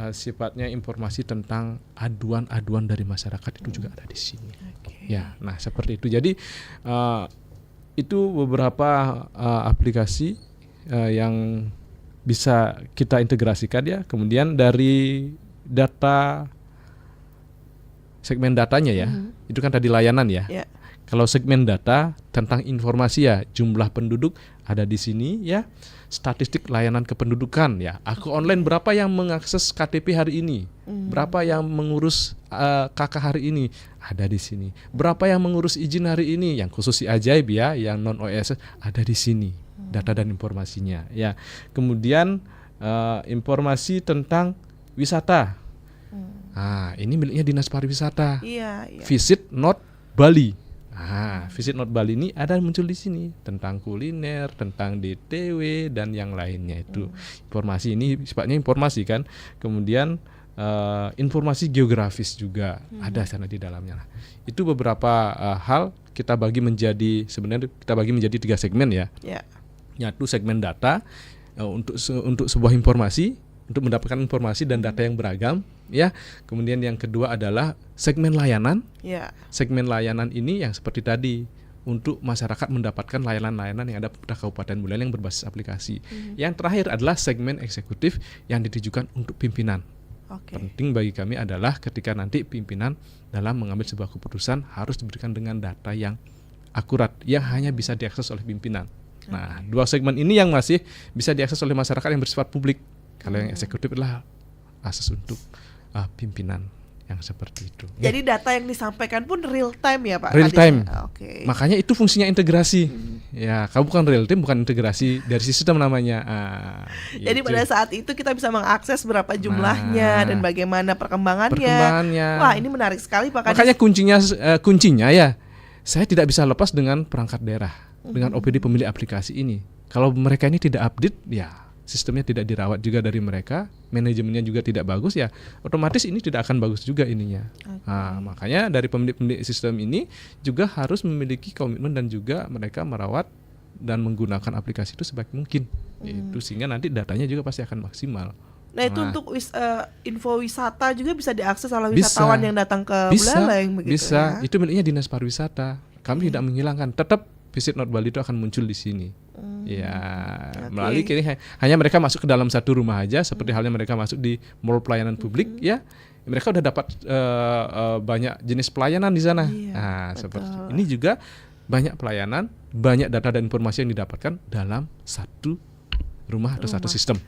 sifatnya informasi tentang aduan-aduan dari masyarakat itu juga ada di sini. Ya, nah seperti itu. Jadi itu beberapa aplikasi yang bisa kita integrasikan ya. Kemudian dari data segmen datanya ya, itu kan tadi layanan ya. Kalau segmen data tentang informasi ya, jumlah penduduk ada di sini ya, statistik layanan kependudukan ya. Aku online berapa yang mengakses KTP hari ini? Berapa yang mengurus KK hari ini? Ada di sini. Berapa yang mengurus izin hari ini? Yang khusus si ajaib ya, yang non OSS ada di sini. Data dan informasinya ya. Kemudian informasi tentang wisata. Ini miliknya Dinas Pariwisata. Iya. Visit Not Bali. Visit Not Bali ini ada muncul di sini tentang kuliner, tentang DTW dan yang lainnya itu. Informasi ini sifatnya informasi kan. Kemudian informasi geografis juga ada sana di dalamnya. Itu beberapa hal kita bagi menjadi 3 segmen ya. Yaitu segmen data untuk sebuah informasi, untuk mendapatkan informasi dan data yang beragam ya. Kemudian yang kedua adalah segmen layanan. Segmen layanan ini yang seperti tadi, untuk masyarakat mendapatkan layanan-layanan yang ada pada Kabupaten Buleleng yang berbasis aplikasi. Yang terakhir adalah segmen eksekutif yang ditujukan untuk pimpinan. Penting bagi kami adalah ketika nanti pimpinan dalam mengambil sebuah keputusan harus diberikan dengan data yang akurat, yang hanya bisa diakses oleh pimpinan. Nah, 2 segmen ini yang masih bisa diakses oleh masyarakat yang bersifat publik. Kalau yang eksekutif adalah akses untuk pimpinan yang seperti itu. Jadi data yang disampaikan pun real time ya Pak? Real time. Makanya itu fungsinya integrasi. Ya, kalau bukan real time, bukan integrasi dari sistem namanya. Jadi pada saat itu kita bisa mengakses berapa jumlahnya dan bagaimana perkembangannya. Wah, ini menarik sekali Pak Kadis. Makanya kuncinya ya, saya tidak bisa lepas dengan perangkat daerah, dengan OPD pemilik aplikasi ini. Kalau mereka ini tidak update, ya sistemnya tidak dirawat juga dari mereka, manajemennya juga tidak bagus, ya otomatis ini tidak akan bagus juga ininya. Makanya dari pemilik sistem ini juga harus memiliki komitmen dan juga mereka merawat dan menggunakan aplikasi itu sebaik mungkin. Itu sehingga nanti datanya juga pasti akan maksimal. Nah itu untuk info wisata juga bisa diakses oleh wisatawan yang datang ke Buleleng begitu. Bisa, ya? Itu miliknya Dinas Pariwisata. Kami tidak menghilangkan, tetap Visit Not Bali itu akan muncul di sini. Melalui kini hanya mereka masuk ke dalam satu rumah aja, seperti halnya mereka masuk di mall pelayanan publik ya. Mereka udah dapat banyak jenis pelayanan di sana. Seperti ini juga banyak pelayanan, banyak data dan informasi yang didapatkan dalam satu rumah atau satu sistem.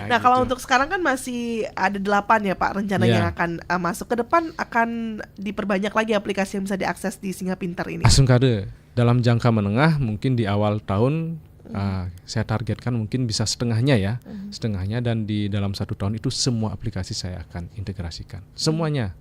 Nah kalau untuk sekarang kan masih ada 8 ya Pak rencananya yang akan masuk ke depan, akan diperbanyak lagi aplikasi yang bisa diakses di Singa Pintar ini. Asungkade dalam jangka menengah mungkin di awal tahun saya targetkan mungkin bisa setengahnya dan di dalam 1 tahun itu semua aplikasi saya akan integrasikan semuanya.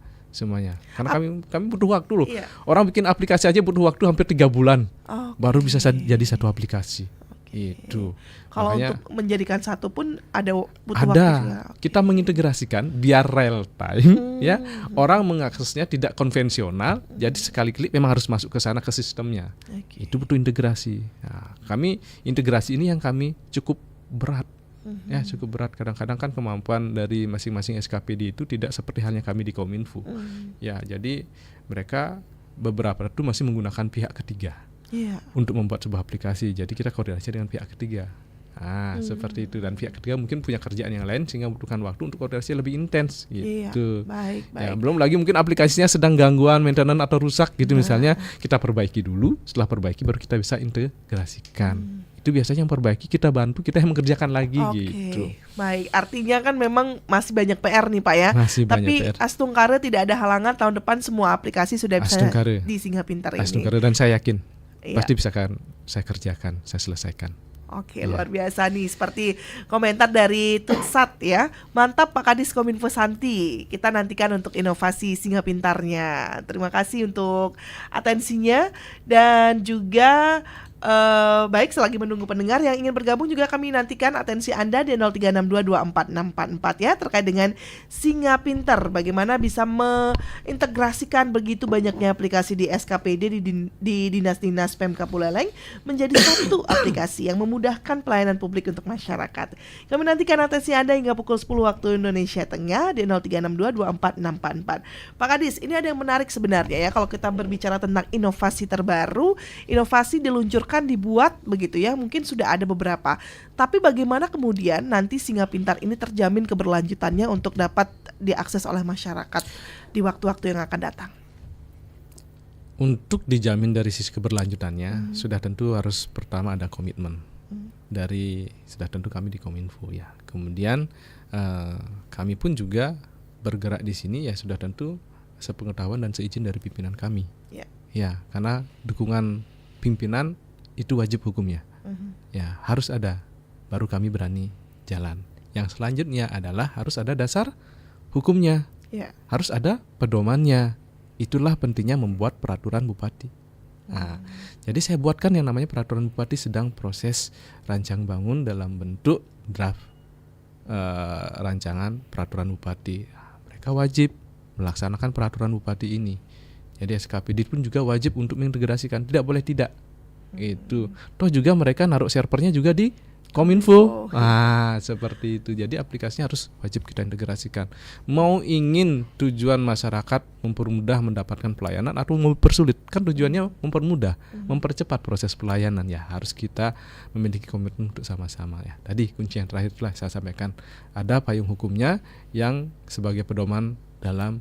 Karena kami butuh waktu loh. Orang bikin aplikasi aja butuh waktu hampir 3 bulan baru bisa jadi satu aplikasi. Itu. Kalau untuk menjadikan satu pun butuh waktu juga. Kita mengintegrasikan biar real time ya. Orang mengaksesnya tidak konvensional, jadi sekali klik memang harus masuk ke sana ke sistemnya. Itu butuh integrasi. Kami integrasi ini yang kami cukup berat. Ya, cukup berat. Kadang-kadang kan kemampuan dari masing-masing SKPD itu tidak seperti halnya kami di Kominfo. Ya, jadi mereka beberapa itu masih menggunakan pihak ketiga. Untuk membuat sebuah aplikasi, jadi kita koordinasi dengan pihak ketiga. Seperti itu, dan pihak ketiga mungkin punya kerjaan yang lain sehingga membutuhkan waktu untuk koordinasi lebih intens gitu. Baik. Ya, belum lagi mungkin aplikasinya sedang gangguan maintenance atau rusak gitu misalnya, kita perbaiki dulu, setelah perbaiki baru kita bisa integrasikan. Itu biasanya yang perbaiki kita bantu, kita yang mengerjakan lagi gitu. Baik, artinya kan memang masih banyak PR nih Pak ya. Tapi Astungkare tidak ada halangan, tahun depan semua aplikasi sudah bisa di Singa Pintar ini. Astungkare, dan saya yakin pasti bisa kan saya kerjakan, saya selesaikan. Luar biasa nih, seperti komentar dari Tutsat ya. Mantap Pak Kadis Kominfo Santi. Kita nantikan untuk inovasi Singa Pintarnya. Terima kasih untuk atensinya dan juga baik, selagi menunggu pendengar yang ingin bergabung juga kami nantikan atensi Anda di 0362246644 ya, terkait dengan Singa Pintar, bagaimana bisa mengintegrasikan begitu banyaknya aplikasi di SKPD di dinas-dinas Pemkab Buleleng menjadi satu aplikasi yang memudahkan pelayanan publik untuk masyarakat. Kami nantikan atensi Anda hingga pukul 10 waktu Indonesia Tengah di 0362246644. Pak Kadis, ini ada yang menarik sebenarnya ya, kalau kita berbicara tentang inovasi terbaru, inovasi diluncurkan dibuat begitu ya, mungkin sudah ada beberapa. Tapi bagaimana kemudian nanti Singa Pintar ini terjamin keberlanjutannya untuk dapat diakses oleh masyarakat di waktu-waktu yang akan datang? Untuk dijamin dari sisi keberlanjutannya, sudah tentu harus pertama ada komitmen dari, sudah tentu kami di Kominfo ya. Kemudian kami pun juga bergerak di sini ya sudah tentu sepengetahuan dan seizin dari pimpinan kami. Ya, karena dukungan pimpinan itu wajib hukumnya. Ya, harus ada, baru kami berani jalan. Yang selanjutnya adalah harus ada dasar hukumnya. Harus ada pedomannya. Itulah pentingnya membuat peraturan bupati. Nah, jadi saya buatkan yang namanya peraturan bupati sedang proses rancang bangun dalam bentuk draft rancangan peraturan bupati. Mereka wajib melaksanakan peraturan bupati ini. Jadi SKPD pun juga wajib untuk mengintegrasikan, tidak boleh tidak. Itu. Toh juga mereka naruh servernya juga di Kominfo. Seperti itu. Jadi aplikasinya harus wajib kita integrasikan. Mau ingin tujuan masyarakat mempermudah mendapatkan pelayanan atau mempersulit, kan tujuannya mempermudah, mempercepat proses pelayanan ya. Harus kita memiliki komitmen untuk sama-sama ya. Tadi kunci yang terakhir telah saya sampaikan, ada payung hukumnya yang sebagai pedoman dalam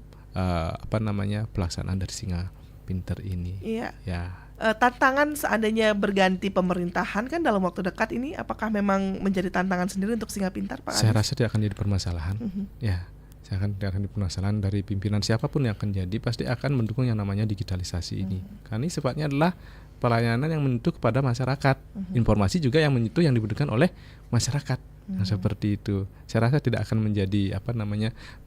pelaksanaan dari Singa Pinter ini. Ya. Tantangan seandainya berganti pemerintahan kan dalam waktu dekat ini, apakah memang menjadi tantangan sendiri untuk Singa Pintar, Pak Adis? Saya rasa tidak akan jadi permasalahan. Ya, tidak akan jadi permasalahan dari pimpinan siapapun yang akan jadi, pasti akan mendukung yang namanya digitalisasi ini. Karena ini sifatnya adalah pelayanan yang menyentuh kepada masyarakat. Informasi juga yang menyentuh yang dibutuhkan oleh masyarakat. Nah, seperti itu. Saya rasa tidak akan menjadi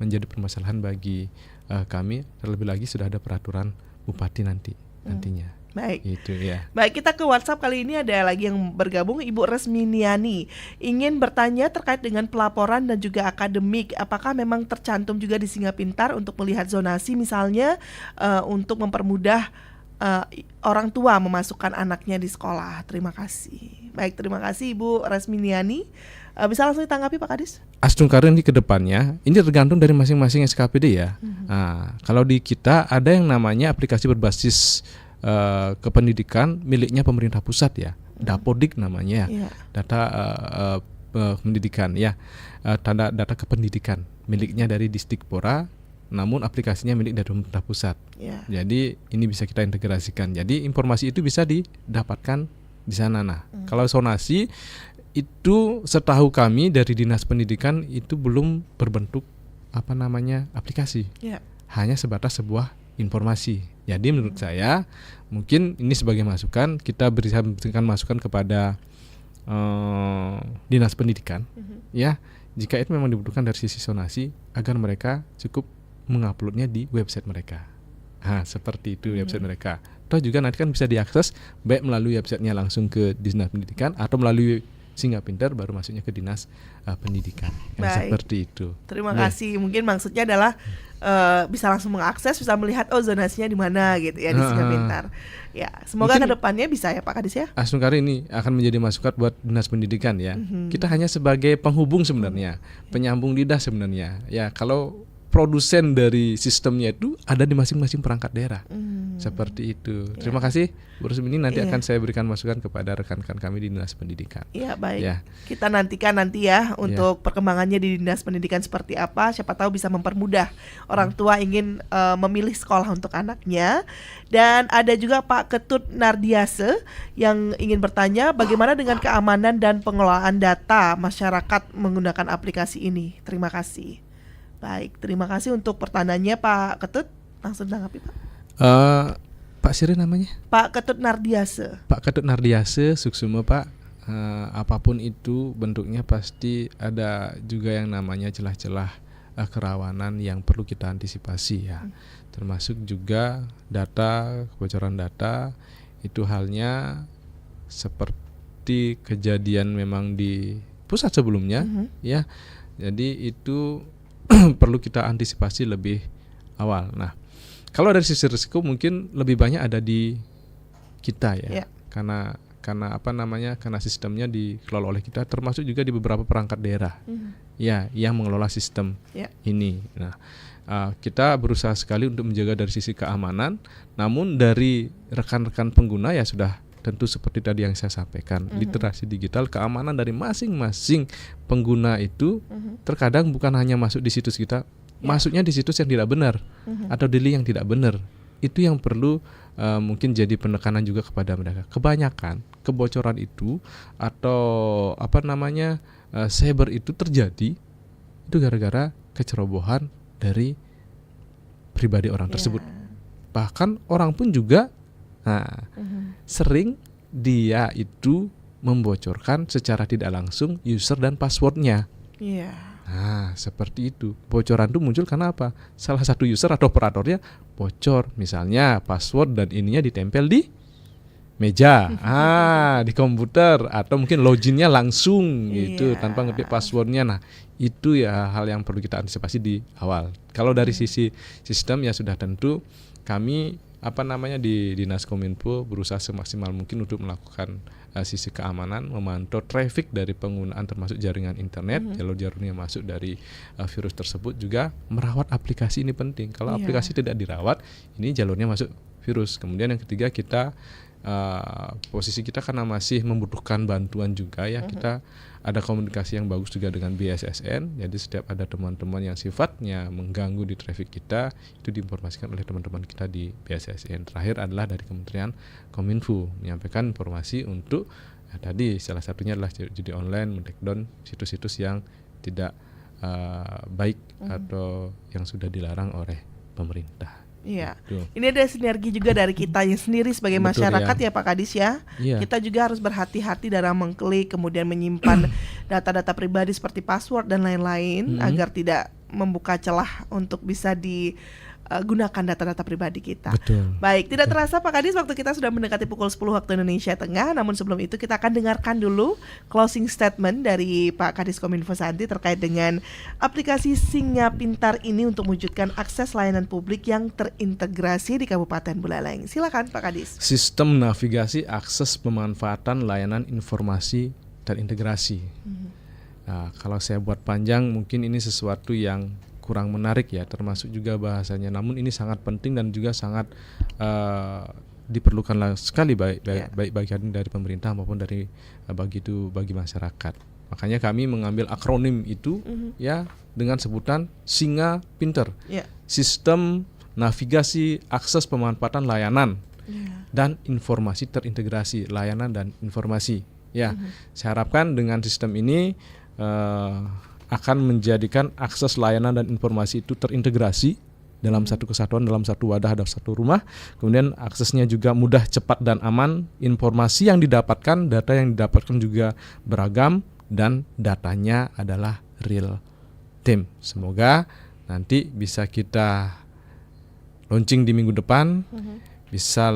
menjadi permasalahan bagi kami. Terlebih lagi sudah ada peraturan bupati nantinya. Baik. Itu ya. Baik, kita ke WhatsApp kali ini ada lagi yang bergabung, Ibu Resminiani. Ingin bertanya terkait dengan pelaporan dan juga akademik. Apakah memang tercantum juga di Singa Pintar untuk melihat zonasi misalnya untuk mempermudah orang tua memasukkan anaknya di sekolah? Terima kasih. Baik, terima kasih Ibu Resminiani. Bisa langsung ditanggapi Pak Kadis? Astungkar ini ke depannya, ini tergantung dari masing-masing SKPD ya. Nah, kalau di kita ada yang namanya aplikasi berbasis kependidikan miliknya pemerintah pusat ya, Dapodik namanya, data pendidikan ya, data kependidikan miliknya dari Distipora, namun aplikasinya milik dari pemerintah pusat. Jadi ini bisa kita integrasikan. Jadi informasi itu bisa didapatkan di sana. Nah, kalau zonasi itu setahu kami dari Dinas Pendidikan itu belum berbentuk aplikasi. Hanya sebatas sebuah informasi. Jadi menurut saya mungkin ini sebagai masukan, kita berikan masukan kepada Dinas Pendidikan ya, jika itu memang dibutuhkan dari sisi zonasi agar mereka cukup menguploadnya di website mereka. Seperti itu website mereka. Toh juga nanti kan bisa diakses baik melalui websitenya langsung ke Dinas Pendidikan atau melalui Singa Pintar baru masuknya ke Dinas Pendidikan. Seperti itu. Terima kasih. Mungkin maksudnya adalah bisa langsung mengakses, bisa melihat zonasinya di mana gitu ya di Singa Pintar. Ya, semoga kedepannya bisa ya Pak Kadis ya. Astungkar ini akan menjadi masukan buat Dinas Pendidikan ya. Kita hanya sebagai penghubung sebenarnya, penyambung lidah sebenarnya. Ya, kalau produsen dari sistemnya itu ada di masing-masing perangkat daerah. Seperti itu. Terima kasih Bu Rusmini, nanti akan saya berikan masukan kepada rekan-rekan kami di Dinas Pendidikan. Iya, baik. Kita nantikan nanti ya untuk perkembangannya di Dinas Pendidikan seperti apa. Siapa tahu bisa mempermudah orang tua ingin memilih sekolah untuk anaknya. Dan ada juga Pak Ketut Nardiase yang ingin bertanya bagaimana dengan keamanan dan pengelolaan data masyarakat menggunakan aplikasi ini. Terima kasih. Baik, terima kasih untuk pertanyaannya Pak Ketut. Langsung tanggapi Pak. Pak Siri namanya? Pak Ketut Nardiase. Pak Ketut Nardiase, Suksumo Pak. Apapun itu bentuknya pasti ada juga yang namanya celah-celah kerawanan yang perlu kita antisipasi ya. Termasuk juga data, kebocoran data itu halnya seperti kejadian memang di pusat sebelumnya ya. Jadi itu perlu kita antisipasi lebih awal. Nah, kalau dari sisi risiko mungkin lebih banyak ada di kita ya. Karena karena sistemnya dikelola oleh kita, termasuk juga di beberapa perangkat daerah ya yang mengelola sistem ini. Nah, kita berusaha sekali untuk menjaga dari sisi keamanan, namun dari rekan-rekan pengguna ya sudah tentu seperti tadi yang saya sampaikan, literasi digital, keamanan dari masing-masing pengguna itu terkadang bukan hanya masuk di situs kita, masuknya di situs yang tidak benar atau di link yang tidak benar. itu yang perlu mungkin jadi penekanan juga kepada mereka. Kebanyakan kebocoran itu atau cyber itu terjadi itu gara-gara kecerobohan dari pribadi orang tersebut. Bahkan orang pun juga sering dia itu membocorkan secara tidak langsung user dan passwordnya. Nah, seperti itu. Bocoran itu muncul karena apa? Salah satu user atau operatornya bocor. Misalnya password dan ininya ditempel di meja, di komputer, atau mungkin loginnya langsung gitu tanpa ngetik passwordnya. Nah, itu ya hal yang perlu kita antisipasi di awal. Kalau dari sisi sistem ya sudah tentu kami di Dinas Kominfo berusaha semaksimal mungkin untuk melakukan sisi keamanan, memantau traffic dari penggunaan termasuk jaringan internet, jalur-jalurnya masuk dari virus tersebut, juga merawat aplikasi ini penting. Kalau aplikasi tidak dirawat, ini jalurnya masuk virus. Kemudian yang ketiga, kita posisi kita karena masih membutuhkan bantuan juga ya, kita ada komunikasi yang bagus juga dengan BSSN. Jadi setiap ada teman-teman yang sifatnya mengganggu di traffic kita, itu diinformasikan oleh teman-teman kita di BSSN. Terakhir adalah dari Kementerian Kominfo menyampaikan informasi untuk tadi salah satunya adalah judi online, men-takedown situs-situs yang tidak baik atau yang sudah dilarang oleh pemerintah. Iya, ini ada sinergi juga dari kita yang sendiri sebagai masyarakat ya Pak Kadis ya. Kita juga harus berhati-hati dalam mengklik kemudian menyimpan data-data pribadi seperti password dan lain-lain agar tidak membuka celah untuk bisa digunakan data-data pribadi kita. Baik, tidak terasa Pak Kadis waktu kita sudah mendekati pukul 10 waktu Indonesia Tengah. Namun sebelum itu kita akan dengarkan dulu closing statement dari Pak Kadis Kominfo Santi terkait dengan aplikasi Singa Pintar ini untuk mewujudkan akses layanan publik yang terintegrasi di Kabupaten Buleleng. Silakan Pak Kadis. Sistem navigasi akses pemanfaatan layanan informasi terintegrasi. Nah, kalau saya buat panjang mungkin ini sesuatu yang kurang menarik ya, termasuk juga bahasanya. Namun ini sangat penting dan juga sangat diperlukan sekali baik bagian dari pemerintah maupun dari bagi masyarakat. Makanya kami mengambil akronim itu ya dengan sebutan Singa Pintar. Sistem navigasi akses pemanfaatan layanan dan informasi terintegrasi, layanan dan informasi. Ya, saya harapkan dengan sistem ini akan menjadikan akses layanan dan informasi itu terintegrasi dalam satu kesatuan, dalam satu wadah, dalam satu rumah. Kemudian aksesnya juga mudah, cepat, dan aman. Informasi yang didapatkan, data yang didapatkan juga beragam, dan datanya adalah real time. Semoga nanti bisa kita launching di minggu depan, bisa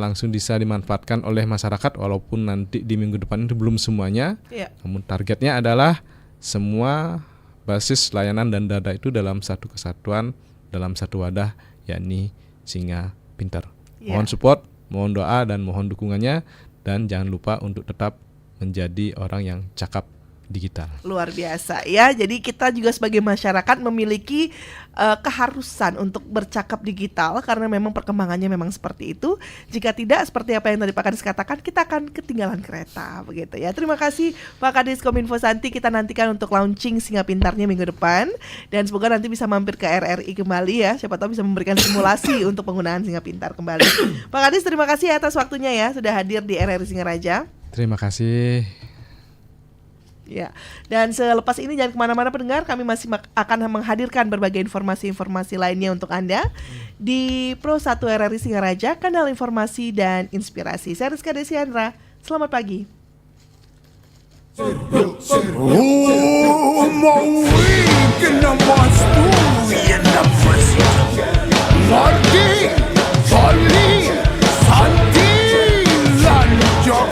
dimanfaatkan oleh masyarakat, walaupun nanti di minggu depan itu belum semuanya. Namun targetnya adalah semua basis layanan dan data itu dalam satu kesatuan, dalam satu wadah, yakni Singa Pintar. Mohon support, mohon doa, dan mohon dukungannya. Dan jangan lupa untuk tetap menjadi orang yang cakap digital. Luar biasa ya. Jadi kita juga sebagai masyarakat memiliki keharusan untuk bercakap digital karena memang perkembangannya memang seperti itu. Jika tidak seperti apa yang tadi Pak Kadis katakan, kita akan ketinggalan kereta begitu ya. Terima kasih Pak Kadis Kominfo Santi. Kita nantikan untuk launching Singa Pintarnya minggu depan, dan semoga nanti bisa mampir ke RRI kembali ya. Siapa tahu bisa memberikan simulasi untuk penggunaan Singa Pintar kembali. Pak Kadis, terima kasih atas waktunya ya, sudah hadir di RRI Singaraja. Terima kasih. Ya, dan selepas ini jangan kemana-mana pendengar, kami masih akan menghadirkan berbagai informasi-informasi lainnya untuk Anda di Pro 1 RRI Singaraja, kanal informasi dan inspirasi. Saya Rizka Desiandra, selamat pagi. Oh, my weekend.